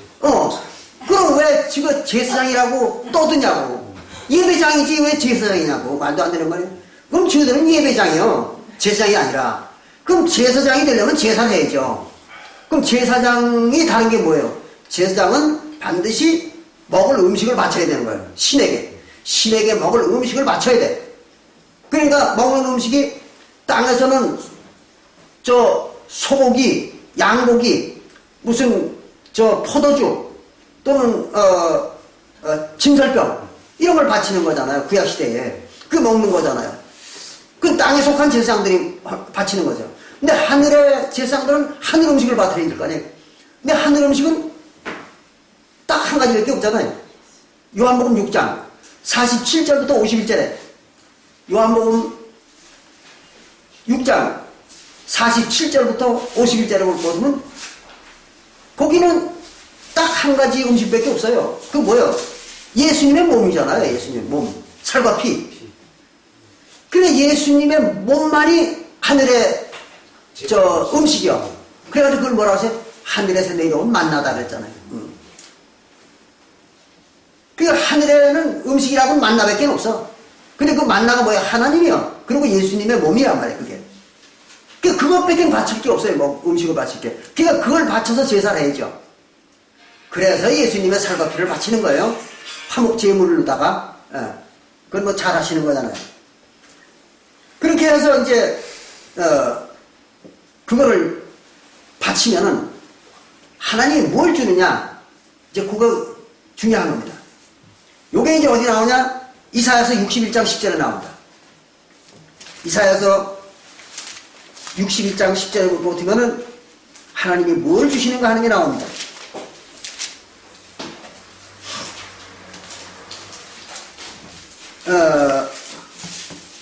S1: 그럼 왜 지금 제사장이라고 떠드냐고. 예배장이지 왜 제사장이냐고. 말도 안 되는 말이에요. 그럼 저들은 예배장이요. 제사장이 아니라. 그럼 제사장이 되려면 제사를 해야죠. 그럼 제사장이 다른 게 뭐예요? 제사장은 반드시 먹을 음식을 바쳐야 되는 거예요. 신에게 먹을 음식을 바쳐야 돼. 그러니까 먹는 음식이 땅에서는 소고기, 양고기, 무슨 포도주 또는 진설병 이런 걸 바치는 거잖아요. 구약시대에. 그게 먹는 거잖아요. 그 땅에 속한 제사장들이 바치는 거죠. 근데 하늘의 제사장들은 하늘 음식을 바쳐야 될 거 아니에요. 근데 하늘 음식은 딱 한 가지밖에 없잖아요. 요한복음 6장 47절부터 51절에 요한복음 6장 47절부터 51절을 보면 거기는 딱 한 가지 음식밖에 없어요. 그 뭐예요? 예수님의 몸이잖아요. 예수님의 몸. 살과 피. 근데 예수님의 몸만이 하늘의 음식이요. 그래가지고 그걸 뭐라고 하세요? 하늘에서 내려온 만나다 그랬잖아요. 그러니까 하늘에는 음식이라고는 만나밖에 없어. 근데 그 만나가 뭐야? 하나님이요. 그리고 예수님의 몸이란 말이에요, 그게. 그러니까 그것밖에 바칠 게 없어요, 뭐, 음식을 바칠 게. 그러니까 그걸 바쳐서 제사를 해야죠. 그래서 예수님의 살과 피를 바치는 거예요. 화목 제물로다가, 그건 뭐 잘 하시는 거잖아요. 그렇게 해서 이제, 그거를 바치면은 하나님이 뭘 주느냐? 이제 그거 중요한 겁니다. 요게 이제 어디 나오냐? 이사야서 61장 10절에 나옵니다. 이사야서 61장 10절에 보면은 하나님이 뭘 주시는가 하는 게 나옵니다.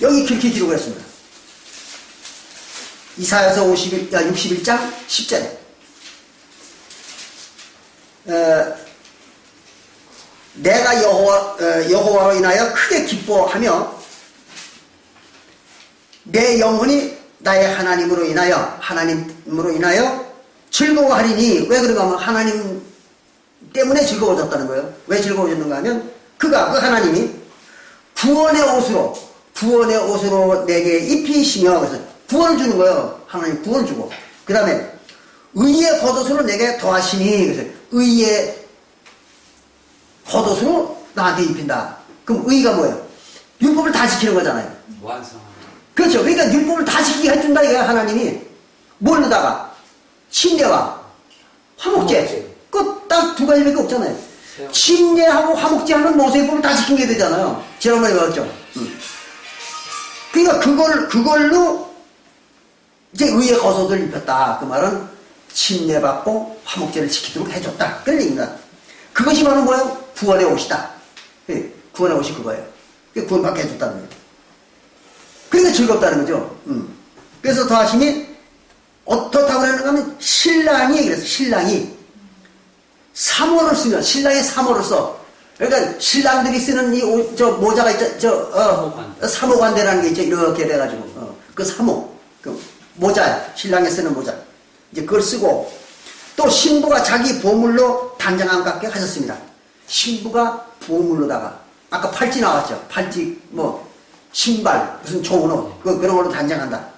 S1: 여기 그렇게 기록을 했습니다. 이사야서 61장 10절에 내가 여호와로 인하여 크게 기뻐하며 내 영혼이 나의 하나님으로 인하여 즐거워하리니. 왜 그런가 하면 하나님 때문에 즐거워졌다는 거예요. 왜 즐거워졌는가 하면 그 하나님이 구원의 옷으로 내게 입히시며, 그래서 구원을 주는 거예요. 하나님 구원을 주고, 그 다음에 의의 겉옷으로 내게 더하시니. 그래서 의의 겉옷으로 나한테 입힌다. 그럼 의가 뭐예요? 율법을 다 지키는 거잖아요.
S2: 완성하는.
S1: 그렇죠. 그러니까 율법을 다 지키게 해준다 이거야, 하나님이. 뭘로다가? 침례와 화목제. 그 딱 두 가지밖에 없잖아요. 침례하고 화목제 하는 모세법을 다 지킨 게 되잖아요. 지난번에 배웠죠. 그러니까 그걸로 이제 의의 겉옷을 입혔다. 그 말은 침례받고 화목제를 지키도록 해줬다. 그런 얘기입니다. 그것이 바로 뭐예요? 구원의 옷이다. 구원의 옷이 그거예요. 구원받게 해줬다는 거예요. 그러니까 즐겁다는 거죠. 그래서 더하시니 어떻다고 그러는가 하면 신랑이, 그래서 신랑이 사모를 쓰면, 신랑이 사모를 써. 그러니까 신랑들이 쓰는 모자가 있죠. 사모관대라는 게 있죠. 이렇게 돼가지고 그 사모, 그 모자야. 신랑이 쓰는 모자. 이제 그걸 쓰고, 또 신부가 자기 보물로 단장함 같게 하셨습니다. 신부가 보물로다가 아까 팔찌 나왔죠. 팔찌, 뭐 신발, 무슨 좋은 옷, 그런 걸로 단장한다.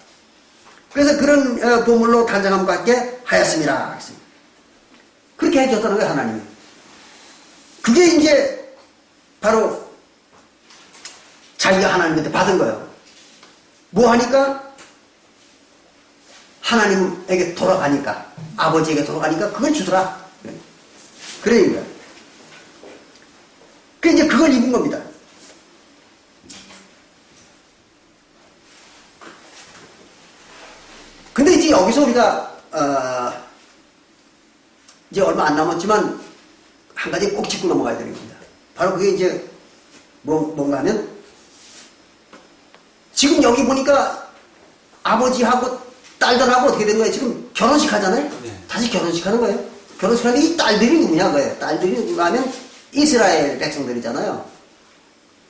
S1: 그래서 그런 보물로 단장함 같게 하였습니다. 그렇게 해줬다는 거예요, 하나님이. 그게 이제 바로 자기가 하나님한테 받은 거예요. 뭐 하니까? 하나님에게 돌아가니까, 아버지에게 돌아가니까 그걸 주더라. 그러니까. 그 이제 그걸 입은 겁니다. 근데 이제 여기서 우리가 이제 얼마 안 남았지만 한 가지 꼭 짚고 넘어가야 되는 겁니다. 바로 그게 이제 뭔가 하면 지금 여기 보니까 아버지하고 딸들하고 어떻게 된 거예요? 지금 결혼식 하잖아요?
S2: 네.
S1: 다시 결혼식 하는 거예요. 결혼식 하는데 이 딸들이 누구냐 거예요. 딸들이 누가 하면 이스라엘 백성들이잖아요.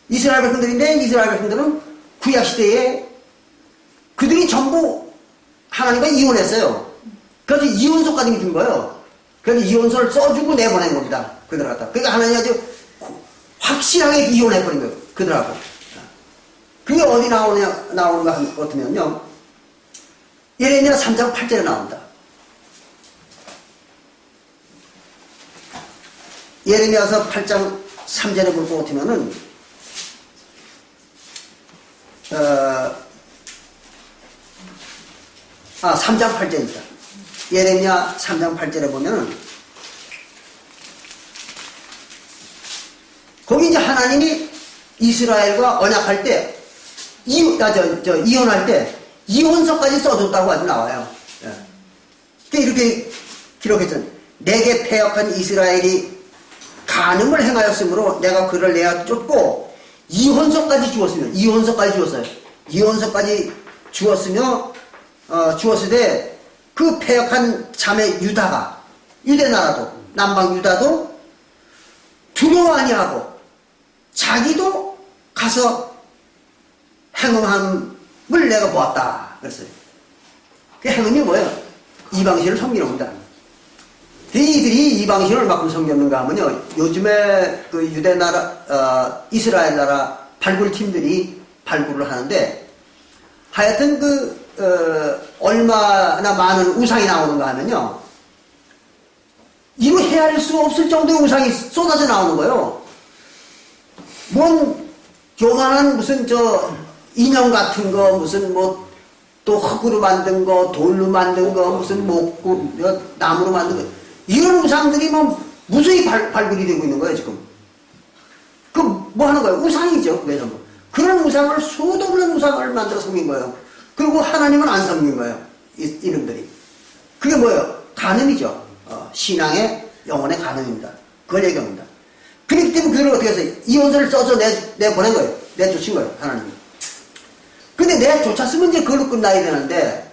S1: 이스라엘 백성들인데 이스라엘 백성들은 구약시대에 그들이 전부 하나님과 이혼했어요. 그래서 이혼서까지 준 거예요. 그래서 이혼서를 써주고 내보낸 겁니다. 그들 갖다. 그러니까 하나님이 아주 확실하게 이혼해버린 거예요. 그들하고. 그게 어디 나오는가 같으면요. 예레미야 3장 8절에 나옵니다. 예레미야서 8장 3절에 볼 것 같으면은 3장 8절입니다. 예레미야 3장 8절에 보면은 거기 이제 하나님이 이스라엘과 언약할 때 이혼할 때 이혼서까지 써줬다고 아주 나와요. 예. 이렇게 기록했잖아요. 내게 패역한 이스라엘이 간음을 행하였으므로 내가 그를 내어 쫓고 이혼석까지 주었어요. 이혼석까지 주었으되 그 패역한 자매 유다가, 유대 나라도, 남방 유다도 두려워 아니하고 자기도 가서 행음함을 내가 보았다 그랬어요. 그 행음이 뭐예요? 이방신을 섬기는 겁니다. 이들이 이방신을 얼마큼 섬겼는가 하면요, 요즘에 그 유대 나라, 이스라엘 나라 발굴팀들이 발굴을 하는데, 하여튼 얼마나 많은 우상이 나오는가 하면요, 이거 헤아릴 수 없을 정도의 우상이 쏟아져 나오는 거예요. 뭔 요만한 무슨 인형 같은 거, 무슨 또 흙으로 만든 거, 돌로 만든 거, 무슨 목구, 나무로 만든 거, 이런 우상들이 무수히 발굴이 되고 있는 거예요, 지금. 뭐 하는 거예요? 우상이죠, 그게 전부. 그런 우상을, 수도 없는 우상을 만들어 섬긴 거예요. 그리고 하나님은 안 섬긴 거예요, 이름들이. 그게 뭐예요? 간음이죠. 신앙의 영혼의 간음입니다. 그걸 얘기합니다. 그렇기 때문에 그걸 어떻게 해서 이혼서를 써서 내보낸 거예요. 내쫓은 거예요, 하나님이. 근데 내쫓았으면 이제 그걸로 끝나야 되는데,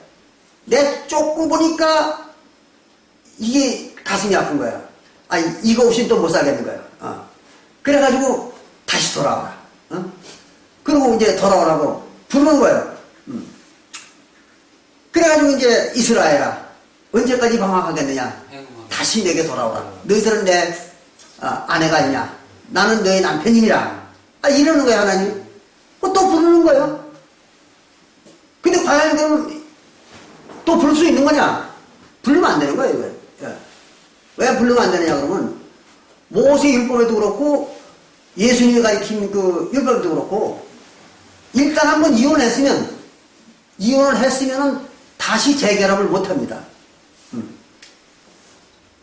S1: 내쫓고 보니까 이게 가슴이 아픈 거야. 이거 없이 또 못 살겠는 거야. 그래가지고 다시 돌아와라. 그리고 이제 돌아오라고 부르는 거예요. 그래가지고 이제 이스라엘아, 언제까지 방황하겠느냐? 다시 내게 돌아오라. 너희들은 내 아내가 아니냐? 나는 너의 남편이니라. 이러는 거야, 하나님. 또 부르는 거예요. 근데 과연 그럼 또 부를 수 있는 거냐? 부르면 안 되는 거예요, 이거. 왜 부르면 안 되느냐 그러면, 모세 율법에도 그렇고 예수님이 가르친 그 율법에도 그렇고, 일단 한번 이혼을 했으면은 다시 재결합을 못 합니다.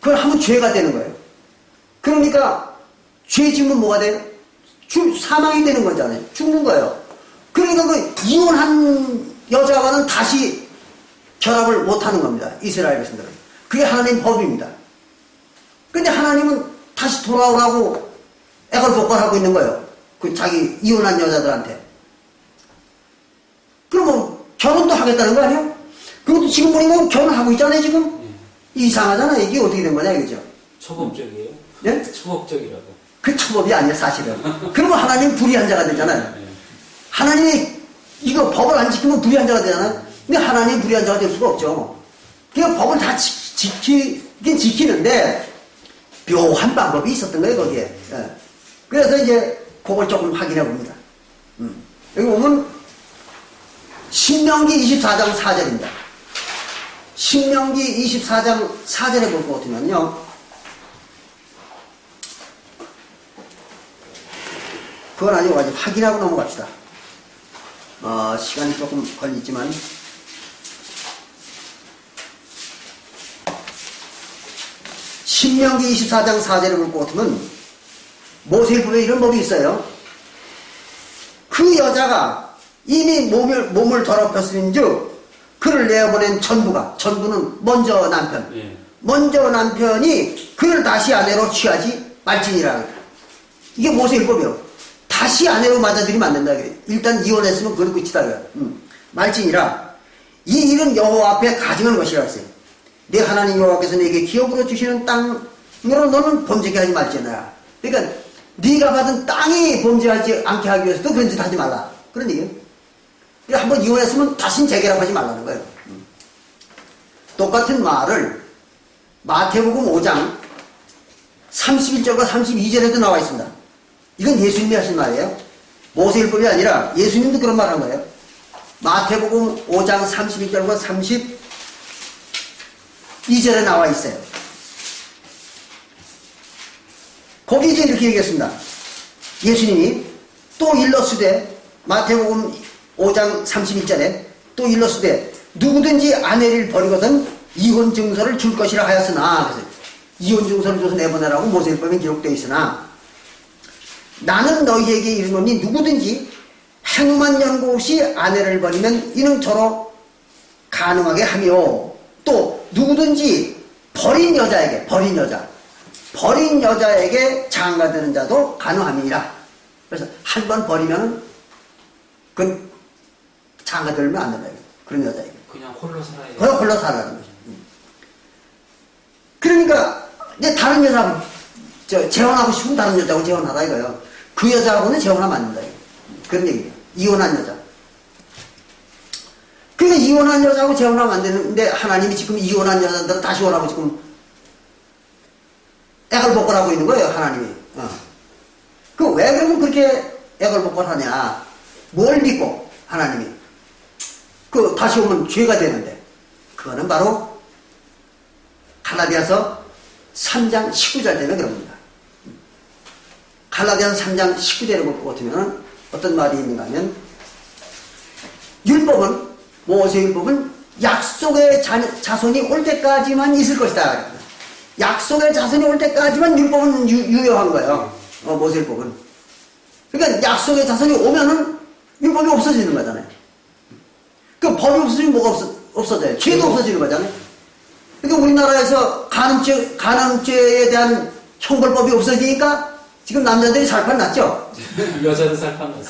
S1: 그걸 하면 죄가 되는 거예요. 그러니까 죄 지으면 뭐가 돼요? 사망이 되는 거잖아요. 죽는 거예요. 그러니까 그 이혼한 여자와는 다시 결합을 못 하는 겁니다. 이스라엘 백성들은. 그게 하나님 법입니다. 근데 하나님은 다시 돌아오라고 애걸복걸하고 있는 거예요. 그 자기 이혼한 여자들한테. 그러면 결혼도 하겠다는 거 아니에요? 그것도 지금 보니까 결혼하고 있잖아요, 지금? 이상하잖아요. 이게 어떻게 된 거냐, 이거죠?
S2: 초법적이에요?
S1: 네?
S2: 초법적이라고.
S1: 그 초법이 아니에요, 사실은. 그러면 하나님 불의한 자가 되잖아요. 하나님이 이거 법을 안 지키면 불의한 자가 되잖아요. 근데 하나님 불의한 자가 될 수가 없죠. 그러니까 법을 다 지키긴 지키는데, 묘한 방법이 있었던 거예요, 거기에. 그래서 이제 그걸 조금 확인해 봅니다. 여기 보면 신명기 24장 4절입니다. 신명기 24장 4절에 볼 것 같으면요, 그건 아직 확인하고 넘어갑시다. 시간이 조금 걸리지만, 신명기 24장 4절에 볼 것 같으면 모세율법에 이런 법이 있어요. 그 여자가 이미 몸을 더럽혔으면즉 그를 내어보낸 전부는 먼저 남편, 먼저 남편이 그를 다시 아내로 취하지 말지니라. 이게 모세율법이요. 다시 아내로 맞아들이면 안 된다. 일단 이혼했으면 그걸 끝이다. 말지니라. 이 일은 여호와 앞에 가증한 것이라 했어요. 내 하나님 여호와께서 내게 기업으로 주시는 땅으로 너는 범죄하게 하지 말지니라. 그러니까 네가 받은 땅이 범죄하지 않게 하기 위해서도 그런 짓 하지 말라. 그런 얘기예요. 한번 이혼했으면 다신 재결합하지 말라는 거예요. 똑같은 말을 마태복음 5장 31절과 32절에도 나와 있습니다. 이건 예수님이 하신 말이에요. 모세율법이 아니라 예수님도 그런 말 한 거예요. 마태복음 5장 31절과 32절에 나와 있어요. 거기 이제 이렇게 얘기했습니다. 예수님이 또 일러스되, 마태복음 5장 31절에 또 일러스되 누구든지 아내를 버리거든 이혼 증서를 줄 것이라 하였으나, 그래서 이혼 증서를 줘서 내보내라고 모세율법에 기록되어 있으나 나는 너희에게 이르노니 누구든지 행음한 연고 없이 아내를 버리면 이는 저로 가능하게 하며, 또 누구든지 버린 여자에게 장가드는 자도 가능함이니라. 그래서 한 번 버리면은 그건 장가들면 안 된다. 그런 여자에게.
S2: 그냥 홀로 살아야 돼.
S1: 그냥 홀로 살라는 거죠. 그러니까 이제 다른 여자하고 재혼하고 싶으면 다른 여자하고 재혼하라 이거예요. 그 여자하고는 재혼하면 안 된다. 이거. 그런 얘기예요. 이혼한 여자. 그러니까 이혼한 여자하고 재혼하면 안 되는데 하나님이 지금 이혼한 여자들 다시 오라고 지금 애걸복걸하고 있는 거예요. 하나님이. 그 왜 그러면 그렇게 애걸복걸하냐. 뭘 믿고 하나님이. 그 다시 오면 죄가 되는데 그거는 바로 갈라디아서 3장 19절 되면 그런 겁니다. 갈라디아서 3장 19절에 볼 것 같으면 어떤 말이 있는가 하면 율법은 모세율법은 약속의 자손이 올 때까지만 있을 것이다. 약속의 자손이 올 때까지만 율법은 유효한 거예요. 모세율법은. 그러니까 약속의 자손이 오면은 율법이 없어지는 거잖아요. 그 법이 없어지면 뭐가 없어져요? 죄도 없어지는 거잖아요. 그러니까 우리나라에서 간음죄에 대한 형벌법이 없어지니까 지금 남자들이 살판 났죠?
S2: 여자도 살판 났어.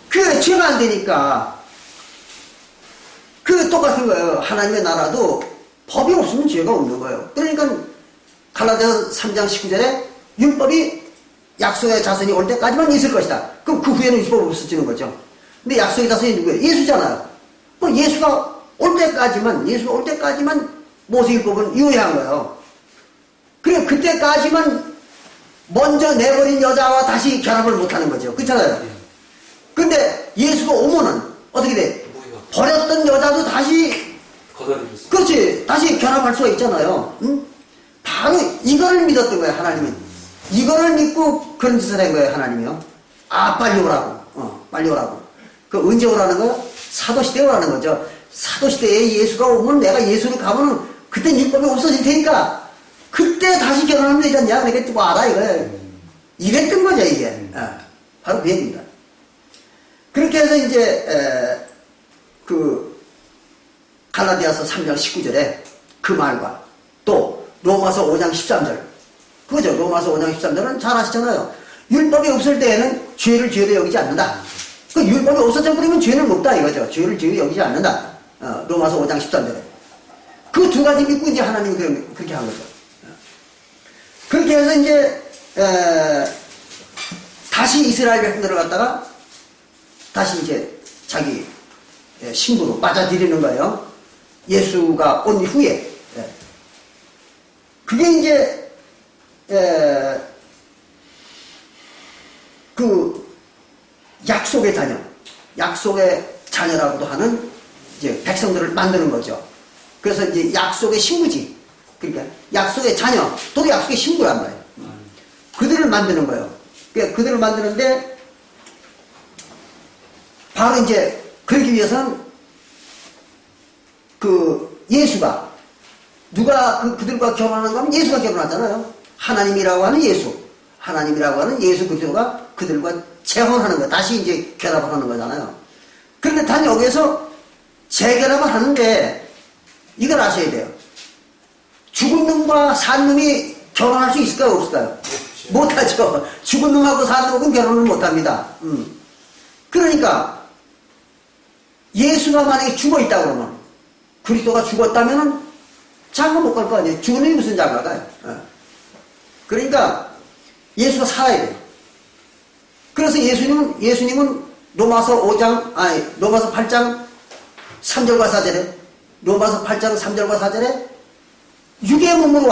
S1: 그 죄가 안 되니까 그 똑같은 거예요. 하나님의 나라도 법이 없으면 죄가 없는 거예요. 그러니까 갈라디아서 3장 19절에 율법이 약속의 자손이 올 때까지만 있을 것이다. 그럼 그 후에는 율법이 없어지는 거죠. 근데 약속의 자손이 누구예요? 예수잖아요. 그럼 예수가 올 때까지만 모세율법은 유효한 거예요. 그래 그때까지만 먼저 내버린 여자와 다시 결합을 못하는 거죠. 그렇잖아요. 근데 예수가 오면은 어떻게 돼? 버렸던 여자도 다시 그렇지 다시 결합할 수가 있잖아요. 응? 바로 이걸 믿었던 거예요. 하나님은 이거를 믿고 그런 짓을 한 거예요. 하나님이요. 빨리 오라고. 빨리 오라고. 그 언제 오라는 거요? 사도시대에 오라는 거죠. 사도시대에 예수가 오면 내가 예수를 가면은 그때 율법이 없어질 테니까 그때 다시 결혼하면 되지 않냐? 그러니까 와라 이거예요. 이랬던 거죠 이게. 바로 그 얘기입니다. 그렇게 해서 이제 그 갈라디아서 3장 19절에 그 말과 또 로마서 5장 13절 그거죠. 로마서 5장 13절은 잘 아시잖아요. 율법이 없을 때에는 죄를 죄로 여기지 않는다. 그 율법이 없었자 버리면 죄는 없다 이거죠. 죄를 죄로 여기지 않는다. 로마서 5장 13절에 그 두 가지 믿고 이제 하나님이 그렇게 한 거죠. 그렇게 해서 이제 다시 이스라엘 백성들을 갖다가 다시 이제 자기 신부로 맞아들이는 거예요. 예수가 온 후에. 그게 이제 그 약속의 자녀라고도 하는 이제 백성들을 만드는 거죠. 그래서 이제 약속의 신부지. 그러니까 약속의 자녀, 또 약속의 신부란 말이에요. 그들을 만드는 거예요. 그러니까 그들을 만드는데 바로 이제 그러기 위해서는 그 예수가 누가 그들과 결혼하는 거 하면 예수가 결혼하잖아요. 하나님이라고 하는 예수 그들과 재혼하는 거 다시 이제 결합을 하는 거잖아요. 그런데 단 여기에서 재결합을 하는데 이걸 아셔야 돼요. 죽은 놈과 산 놈이 결혼할 수 있을까요? 없을까요? 못하죠. 죽은 놈하고 산 놈은 결혼을 못합니다. 그러니까 예수가 만약에 죽어있다 그러면 그리스도가 죽었다면은 장가 못 갈 거 아니에요. 죽은 놈이 무슨 장가 가요? 그러니까 예수가 살아야 돼요. 그래서 예수님은 로마서 8장 3절과 4절에 로마서 8장 3절과 4절에 육의 몸으로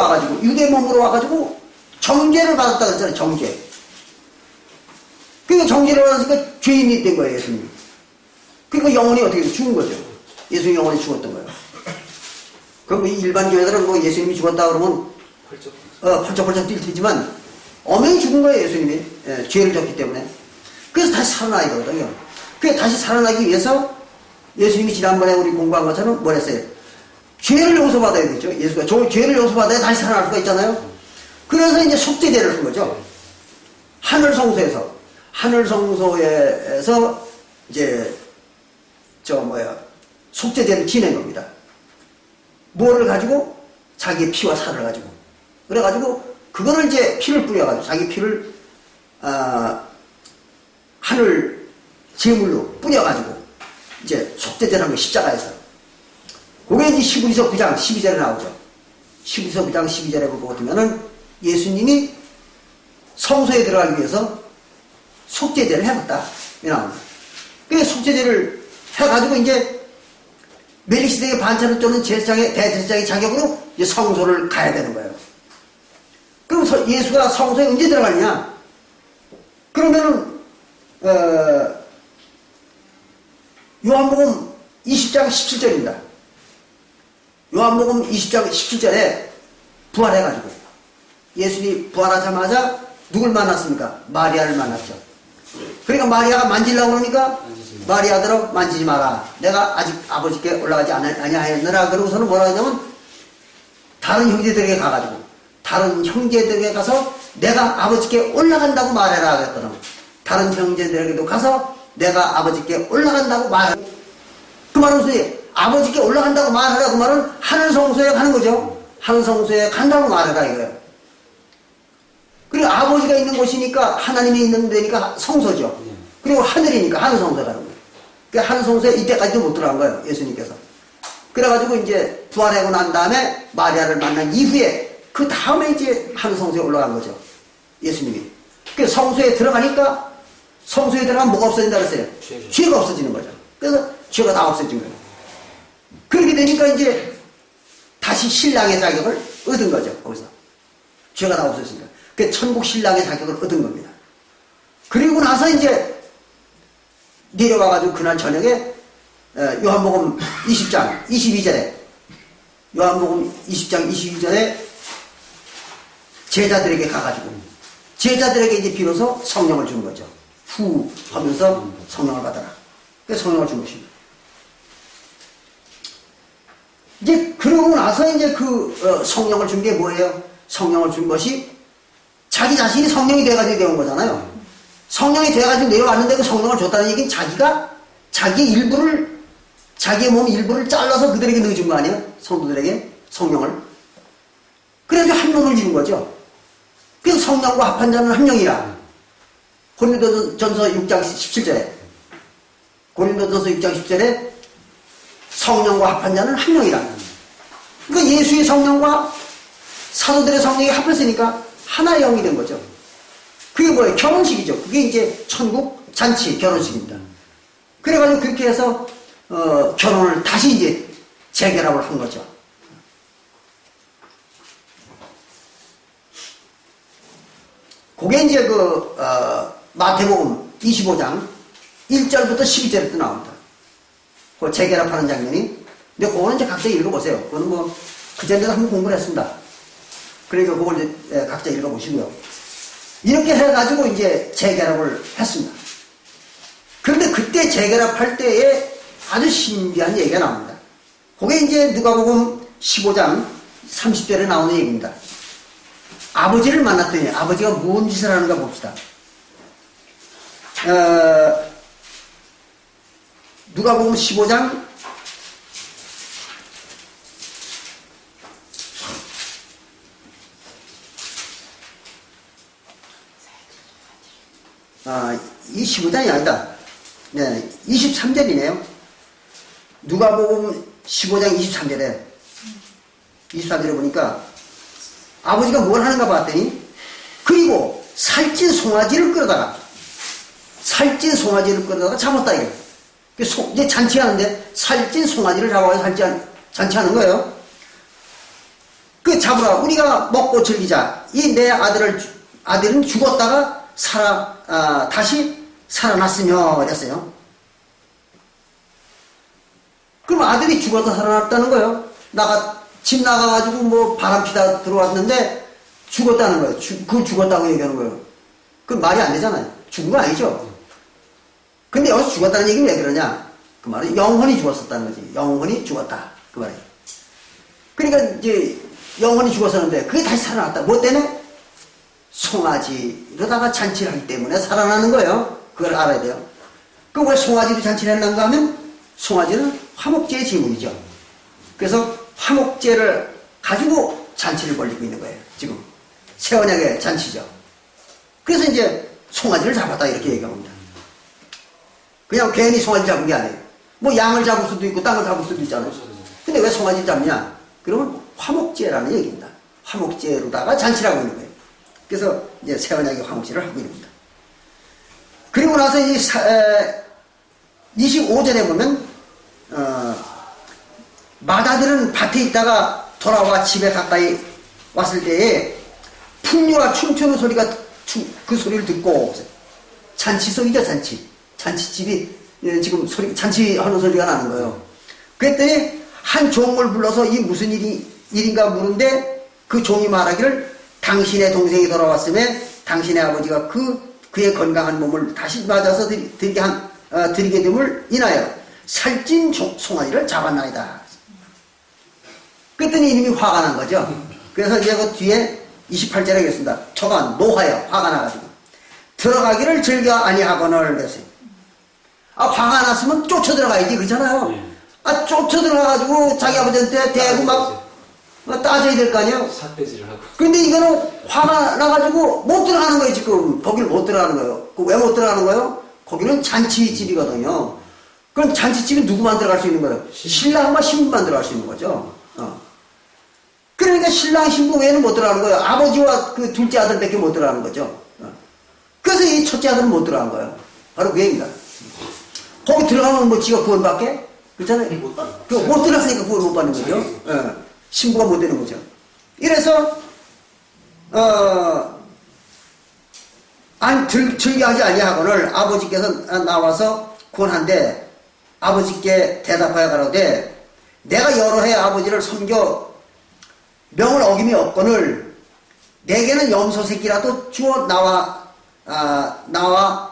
S1: 와가지고 정죄를 받았다 그랬잖아요. 정죄. 그러니까 정죄를 받았으니까 죄인이 된 거예요. 예수님. 그러니까 영혼이 어떻게 죽은 거죠. 예수님 영혼이 죽었던 거예요. 그럼 일반 교회들은 뭐 예수님이 죽었다 그러면 펄쩍펄쩍 뛸 테지만 엄연히 죽은 거예요. 예수님이. 죄를 졌기 때문에. 그래서 다시 살아나야 되거든요. 그래서 다시 살아나기 위해서 예수님이 지난번에 우리 공부한 것처럼 뭘 했어요? 죄를 용서받아야 되죠. 예수가 죄를 용서받아야 다시 살아날 수가 있잖아요. 그래서 이제 속죄제를 한 거죠. 하늘성소에서 이제 속죄제를 지낸 겁니다. 뭐를 가지고? 자기의 피와 살을 가지고. 그래가지고 그거를 이제 피를 뿌려가지고 자기 피를 하늘 제물로 뿌려가지고 이제 속죄제라는 거 십자가에서. 그게 이제 시브리서 9장 12절에 나오죠. 시브리서 9장 12절에 보고 보면은 예수님이 성소에 들어가기 위해서 속죄제를 해봤다. 이 나옵니다. 그 속죄제를 해가지고 이제 멜기세덱의 반찬을 또는 제사장의 대제사장의 자격으로 이제 성소를 가야 되는 거예요. 그럼 예수가 성소에 언제 들어가느냐? 그러면은 요한복음 20장 17절입니다. 요한복음 20장 17절에 부활해가지고 예수님이 부활하자마자 누굴 만났습니까? 마리아를 만났죠. 그러니까 마리아가 만지려고 그러니까 마리아들아 만지지 마라. 내가 아직 아버지께 올라가지 아니하였느라. 그러고서는 뭐라 하냐면 다른 형제들에게 가가지고 다른 형제들에게 가서 내가 아버지께 올라간다고 말해라 그랬거든. 다른 형제들에게도 가서 내가 아버지께 올라간다고 말해라. 그 말은 무슨 아버지께 올라간다고 말하라. 그 말은 하늘 성소에 가는 거죠. 하늘 성소에 간다고 말해라 이거예요. 그리고 아버지가 있는 곳이니까 하나님이 있는 데니까 성소죠. 그리고 하늘이니까 하늘 성소에 가는 거예요. 그러니까 하늘 성소에 이때까지도 못 들어간 거예요. 예수님께서. 그래가지고 이제 부활하고 난 다음에 마리아를 만난 이후에 그 다음에 이제 하늘 성소에 올라간 거죠. 예수님이. 그 성소에 들어가니까 성소에 들어가면 뭐가 없어진다 그랬어요? 죄가 없어지는 거죠. 그래서 죄가 다 없어진 거예요. 그렇게 되니까 이제 다시 신랑의 자격을 얻은 거죠. 거기서. 죄가 다 없어지니까. 그 천국 신랑의 자격을 얻은 겁니다. 그리고 나서 이제 내려와가지고 그날 저녁에 요한복음 20장 22절에 요한복음 20장 22절에 제자들에게 가가지고 제자들에게 이제 비로소 성령을 준 거죠. 후 하면서 성령을 받아라. 그래서 성령을 준 것입니다. 이제 그러고 나서 이제 그 성령을 준 게 뭐예요? 성령을 준 것이 자기 자신이 성령이 돼가지고 내려온 거잖아요. 성령이 돼가지고 내려왔는데 그 성령을 줬다는 얘기는 자기가 자기의 일부를 자기의 몸 일부를 잘라서 그들에게 넣어준 거 아니에요? 성도들에게 성령을. 그래서 한 몸을 이룬 거죠. 그래서 성령과 합한 자는 한 명이라. 고린도전서 6장 17절에 고린도전서 6장 10절에 성령과 합한 자는 한 명이라. 그러니까 예수의 성령과 사도들의 성령이 합했으니까 하나의 영이 된 거죠. 그게 뭐예요? 결혼식이죠. 그게 이제 천국 잔치 결혼식입니다. 그래가지고 그렇게 해서 결혼을 다시 이제 재결합을 한 거죠. 그게 이제 마태복음 25장 1절부터 12절에 또 나옵니다. 그 재결합하는 장면이. 근데 그거는 이제 각자 읽어보세요. 그거는 뭐 그전에도 한번 공부를 했습니다. 그러니까 그걸 이제 각자 읽어보시고요. 이렇게 해가지고 이제 재결합을 했습니다. 그런데 그때 재결합할 때에 아주 신비한 얘기가 나옵니다. 그게 이제 누가복음 15장 30절에 나오는 얘기입니다. 아버지를 만났더니 아버지가 무슨 짓을 하는가 봅시다. 누가복음 15장 25장이 아니다. 네, 23절이네요. 누가복음 15장 23절에 보니까 아버지가 뭘 하는가 봤더니 그리고 살찐 송아지를 끌어다가 잡았다 이거예요. 이제 잔치하는데 살찐 송아지를 잡아서 잔치하는 거예요. 그 잡으라. 우리가 먹고 즐기자. 이 내 아들은 죽었다가 다시 살아났으며 그랬어요. 그럼 아들이 죽어서 살아났다는 거예요. 집 나가가지고 뭐 바람 피다 들어왔는데 죽었다는 거예요. 그걸 죽었다고 얘기하는 거예요. 그 말이 안 되잖아요. 죽은 거 아니죠. 근데 여기서 죽었다는 얘기는 왜 그러냐? 그 말은 영혼이 죽었었다는 거지. 영혼이 죽었다. 그 말이에요. 그러니까 이제 영혼이 죽었었는데 그게 다시 살아났다. 뭐 때문에? 송아지로다가 잔치를 하기 때문에 살아나는 거예요. 그걸 알아야 돼요. 그 왜 송아지로 잔치를 했는가 하면 송아지는 화목제의 제물이죠. 그래서 화목제를 가지고 잔치를 벌리고 있는 거예요. 지금 세원약의 잔치죠. 그래서 이제 송아지를 잡았다 이렇게 얘기합니다. 그냥 괜히 송아지 잡은 게 아니에요. 뭐 양을 잡을 수도 있고 땅을 잡을 수도 있잖아요. 근데 왜 송아지 잡냐? 그러면 화목제라는 얘기입니다. 화목제로다가 잔치를 하고 있는 거예요. 그래서 이제 세원약의 화목제를 하고 있는 겁니다. 그리고 나서 이제 25절에 보면 마다들은 밭에 있다가 돌아와 집에 가까이 왔을 때에 풍류와 춤추는 소리가 그 소리를 듣고 잔치 소리죠. 잔치집이 지금 잔치하는 소리가 나는 거예요. 그랬더니 한 종을 불러서 이 무슨 일인가 물은데 그 종이 말하기를 당신의 동생이 돌아왔음에 당신의 아버지가 그의 건강한 몸을 다시 맞아서 드리게 됨을 인하여 살찐 송아지를 잡았나이다. 그랬더니 이놈이 화가 난 거죠. 그래서 이제 그 뒤에 28절에 하겠습니다. 저가 노하여 화가 나가지고 들어가기를 즐겨 아니하거늘 그랬어요. 화가 났으면 쫓아 들어가야지 그렇잖아요. 쫓아 들어가가지고 자기 아버지한테 대고 막 따져야 될 거 아니에요.
S2: 삿대질을 하고.
S1: 근데 이거는 화가 나가지고 못 들어가는 거예요. 지금 거기를 못 들어가는 거예요. 왜 못 들어가는 거예요? 거기는 잔치집이거든요. 그럼 잔치집이 누구만 들어갈 수 있는 거예요? 신랑과 신부만 들어갈 수 있는 거죠. 그러니까 신랑 신부 외에는 못 들어가는 거예요. 아버지와 그 둘째 아들밖에 못 들어가는 거죠. 그래서 이 첫째 아들은 못 들어간 거예요. 바로 그 얘기입니다. 거기 들어가면 뭐 지가 구원받게? 그렇잖아요. 못 들어갔으니까 구원 못 받는 거죠. 신부가 못 되는 거죠. 이래서 즐겨하지 아니하거늘 아버지께서 나와서 구원한데 아버지께 대답하여 가로되 내가 여러 해 아버지를 섬겨 명을 어김이 없거늘 내게는 염소 새끼라도 주어 나와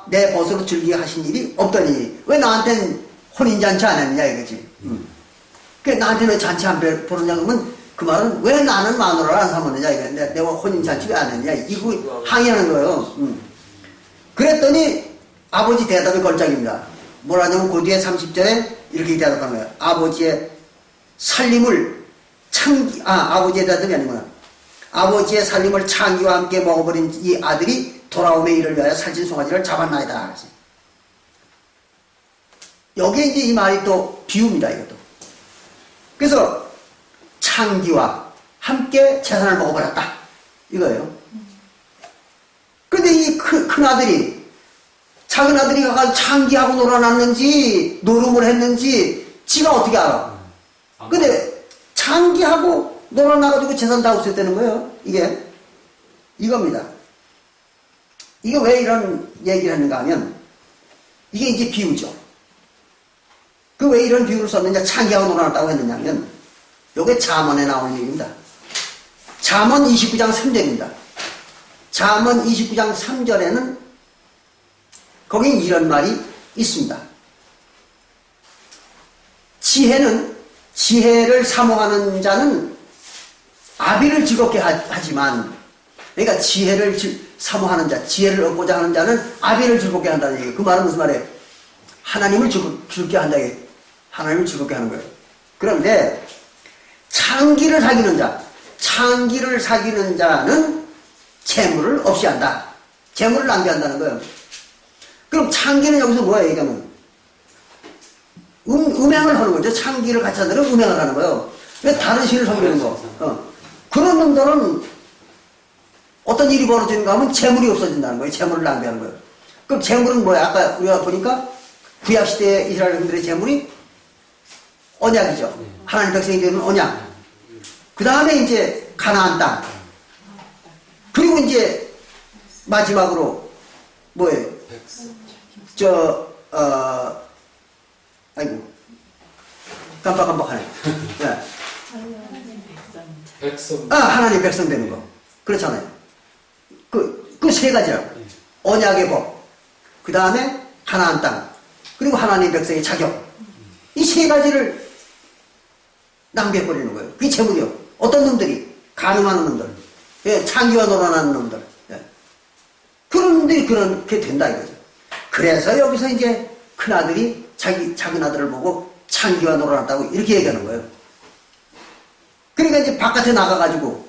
S1: 내 벗으로 즐기게 하신 일이 없더니 왜 나한텐 혼인잔치 안 했느냐 이거지. 나한테 왜 잔치 안 보느냐 그러면 그 말은 왜 나는 마누라를 안 삼았느냐 이거 내가 혼인잔치 왜 안 했느냐 이거 항의하는 거예요. 그랬더니 아버지 대답이 걸작입니다. 뭐라냐면 그 뒤에 30절에 이렇게 대답하는 거예요. 아버지의 살림을 아버지의 대답이 아니구나. 아버지의 살림을 창기와 함께 먹어버린 이 아들이 돌아옴의 일을 위하여 살찐 송아지를 잡았나이다. 여기에 이제 이 말이 또 비유입니다. 이것도. 그래서 창기와 함께 재산을 먹어버렸다. 이거예요. 근데 이 큰 아들이 작은 아들이 가서 창기하고 놀아놨는지 노름을 했는지 지가 어떻게 알아? 근데 창기하고 놀아놔가지고 재산 다 없앴다는 거예요. 이게 이겁니다. 이게 왜 이런 얘기를 하는가 하면 이게 이제 비유죠. 그 왜 이런 비유를 썼느냐 창기하고 놀아놨다고 했느냐 하면 요게 잠언에 나오는 얘기입니다. 잠언 29장 3절입니다. 잠언 29장 3절에는 거기 이런 말이 있습니다. 지혜를 사모하는 자는 아비를 즐겁게 하지만 그러니까 지혜를 사모하는 자, 지혜를 얻고자 하는 자는 아비를 즐겁게 한다는 얘기예요. 그 말은 무슨 말이에요? 하나님을 즐겁게 한다. 하나님을 즐겁게 하는 거예요. 그런데 창기를 사귀는 자는 재물을 없이 한다. 재물을 낭비한다는 거예요. 그럼 창기는 여기서 뭐야 얘기하면 음행을 하는 거죠. 창기를 같이 하는 음행을 하는 거예요. 왜 다른 신을 섬기는 거? 그런 놈들은 어떤 일이 벌어지는가 하면 재물이 없어진다는 거예요. 재물을 낭비하는 거예요. 그럼 재물은 뭐야? 아까 우리가 보니까 구약시대의 이스라엘인들의 재물이 언약이죠. 하나님 백성이 되는 언약. 그 다음에 이제 가나안 땅. 그리고 이제 마지막으로 뭐예요? 아이고 깜빡하네.
S2: 백성.
S1: 하나님 백성 되는 거. 그렇잖아요. 그 세 가지라고. 언약의 법. 그 다음에 가나안 땅. 그리고 하나님 백성의 자격. 이 세 가지를 낭비해버리는 거예요. 그게 재물이요. 어떤 놈들이? 가늠하는 놈들. 예, 창기와 놀아나는 놈들. 예. 그런 놈들이 그렇게 된다 이거죠. 그래서 여기서 이제 큰아들이 작은 아들을 보고 창기와 놀아났다고 이렇게 얘기하는 거예요. 그러니까 이제 바깥에 나가가지고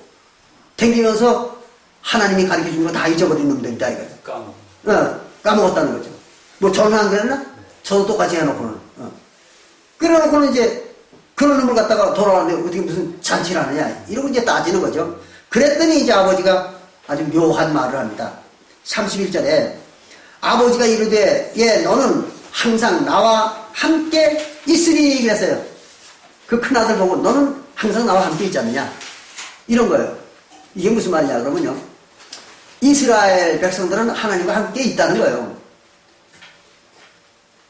S1: 댕기면서 하나님이 가르쳐 준 거 다 잊어버린 놈들이다 이거야. 까먹었다는 거죠. 뭐 저는 안 그랬나? 저도 똑같이 해놓고는. 그래놓고는 이제 그런 놈을 갖다가 돌아왔는데 어떻게 무슨 잔치를 하느냐 이러고 이제 따지는 거죠. 그랬더니 이제 아버지가 아주 묘한 말을 합니다. 31절에 아버지가 이르되 예 너는 항상 나와 함께 있으리 그랬어요. 그 큰아들 보고 너는 항상 나와 함께 있지 않느냐 이런 거예요. 이게 무슨 말이냐 그러면요, 이스라엘 백성들은 하나님과 함께 있다는 거예요.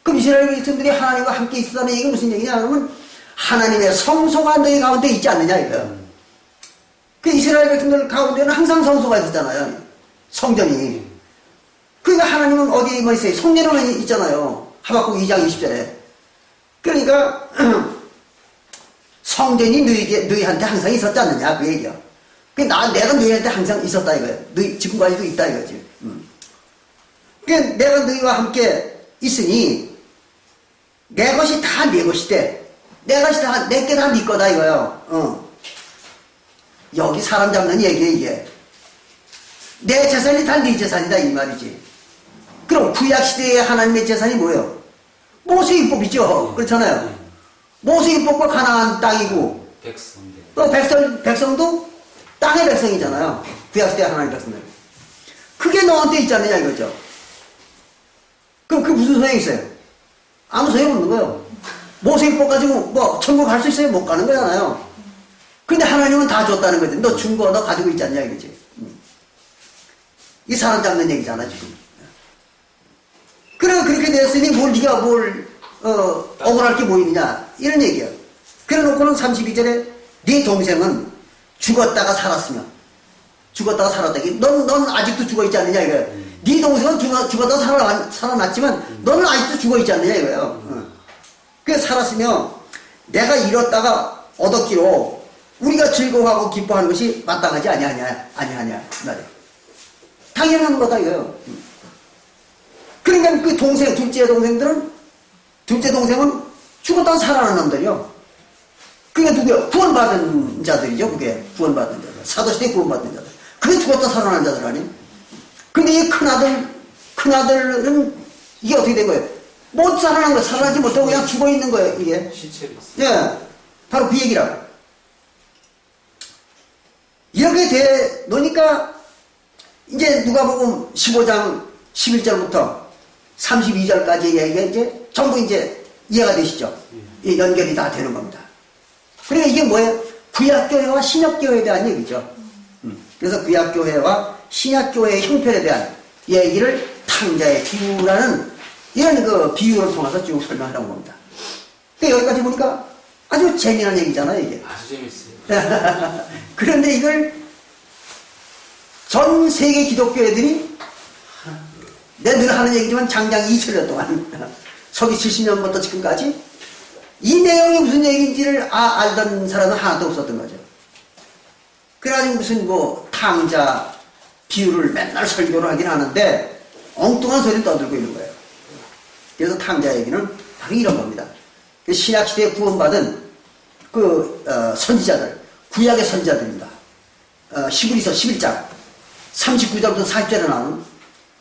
S1: 그럼 이스라엘 백성들이 하나님과 함께 있다는 얘기가 무슨 얘기냐 그러면 하나님의 성소가 너희 가운데 있지 않느냐 이거예요. 그 이스라엘 백성들 가운데는 항상 성소가 있었잖아요. 성전이. 그러니까 하나님은 어디에만 있어요? 성전에만 있잖아요. 하박국 2장 20절에. 그러니까 성전이 너희한테 항상 있었지 않느냐 그 얘기야. 내가 너희한테 항상 있었다 이거예요. 너희 지금까지도 있다 이거지. 그러니까 내가 너희와 함께 있으니 내 것이 다 내 것이 돼. 내 것이 다 내게 다 네 거다 이거예요. 여기 사람 잡는 얘기야 이게. 내 재산이 다 네 재산이다 이 말이지. 그럼 구약시대의 하나님의 재산이 뭐예요? 모세율법이죠. 그렇잖아요. 모세율법과 가나안 땅이고 또 백성도 땅의 백성이잖아요. 구약시대 하나님의 백성들. 그게 너한테 있지 않느냐 이거죠. 그럼 그게 무슨 소용이 있어요? 아무 소용 없는 거예요. 모세율법 가지고 뭐 천국 갈 수 있어요? 못 가는 거잖아요. 근데 하나님은 다 줬다는 거지. 너 준 거 너 가지고 있지 않냐 이거지. 이 사람 잡는 얘기잖아 지금. 그래 그렇게 됐으니 네가 억울할 게 뭐 있냐 이런 얘기야. 그래 놓고는 32절에 네 동생은 죽었다가 살았으며 죽었다가 살았다. 넌 아직도 죽어 있지 않느냐 이거야. 네 동생은 죽었다가 살아났지만 너는 아직도 죽어 있지 않느냐 이거예요. 그래 살았으며 내가 잃었다가 얻었기로 우리가 즐거워하고 기뻐하는 것이 마땅하지 아니하냐 말이야. 당연한 거다 이거예요. 그러니까 그 동생 둘째 동생은 죽었다가 살아난 놈들이요. 그게 누구야? 구원받은 자들이죠. 그게 구원받은 자들. 사도시대 구원받은 자들. 그게 죽었다 살아난 자들 아니? 근데 이 큰아들은 이게 어떻게 된 거예요? 못 살아난 거예요. 살아나지 못하고 그냥 죽어 있는 거예요. 이게.
S2: 시체로 있어요.
S1: 예. 바로 그 얘기라. 이렇게 돼 놓으니까 이제 누가복음 15장 11절부터 32절까지 얘기가 이제 전부 이제 이해가 되시죠? 이 연결이 다 되는 겁니다. 그러니까 이게 뭐예요? 구약교회와 신약교회에 대한 얘기죠. 그래서 구약교회와 신약교회의 형편에 대한 얘기를 탕자의 비유라는 이런 그 비유를 통해서 쭉 설명하려고 합니다. 근데 여기까지 보니까 아주 재미난 얘기잖아요, 이게.
S2: 아주 재밌어요.
S1: 그런데 이걸 전 세계 기독교회들이 내가 늘 하는 얘기지만 장장 2000년 동안 서기 70년부터 지금까지 이 내용이 무슨 얘기인지를 알던 사람은 하나도 없었던 거죠. 그래가지고 무슨 뭐 탕자 비유를 맨날 설교를 하긴 하는데 엉뚱한 소리를 떠들고 있는 거예요. 그래서 탕자 얘기는 바로 이런 겁니다. 신약시대에 구원받은 선지자들, 구약의 선지자들입니다. 히브리서 11장 39절부터 40절에 나오는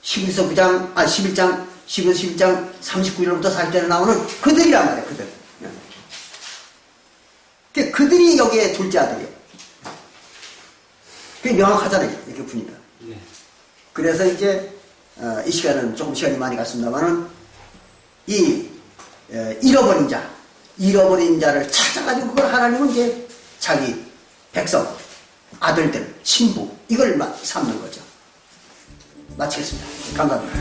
S1: 히브리서 11장 39절부터 40절에 나오는 그들이란 말이에요. 그들이 여기에 둘째 아들이에요. 그게 명확하잖아요. 이렇게 보니까.
S2: 네.
S1: 그래서 이제 이 시간은 조금 시간이 많이 갔습니다만은 이 잃어버린 자를 찾아가지고 그걸 하나님은 이제 자기 백성, 아들들, 신부 이걸 삼는 거죠. 마치겠습니다. 감사합니다.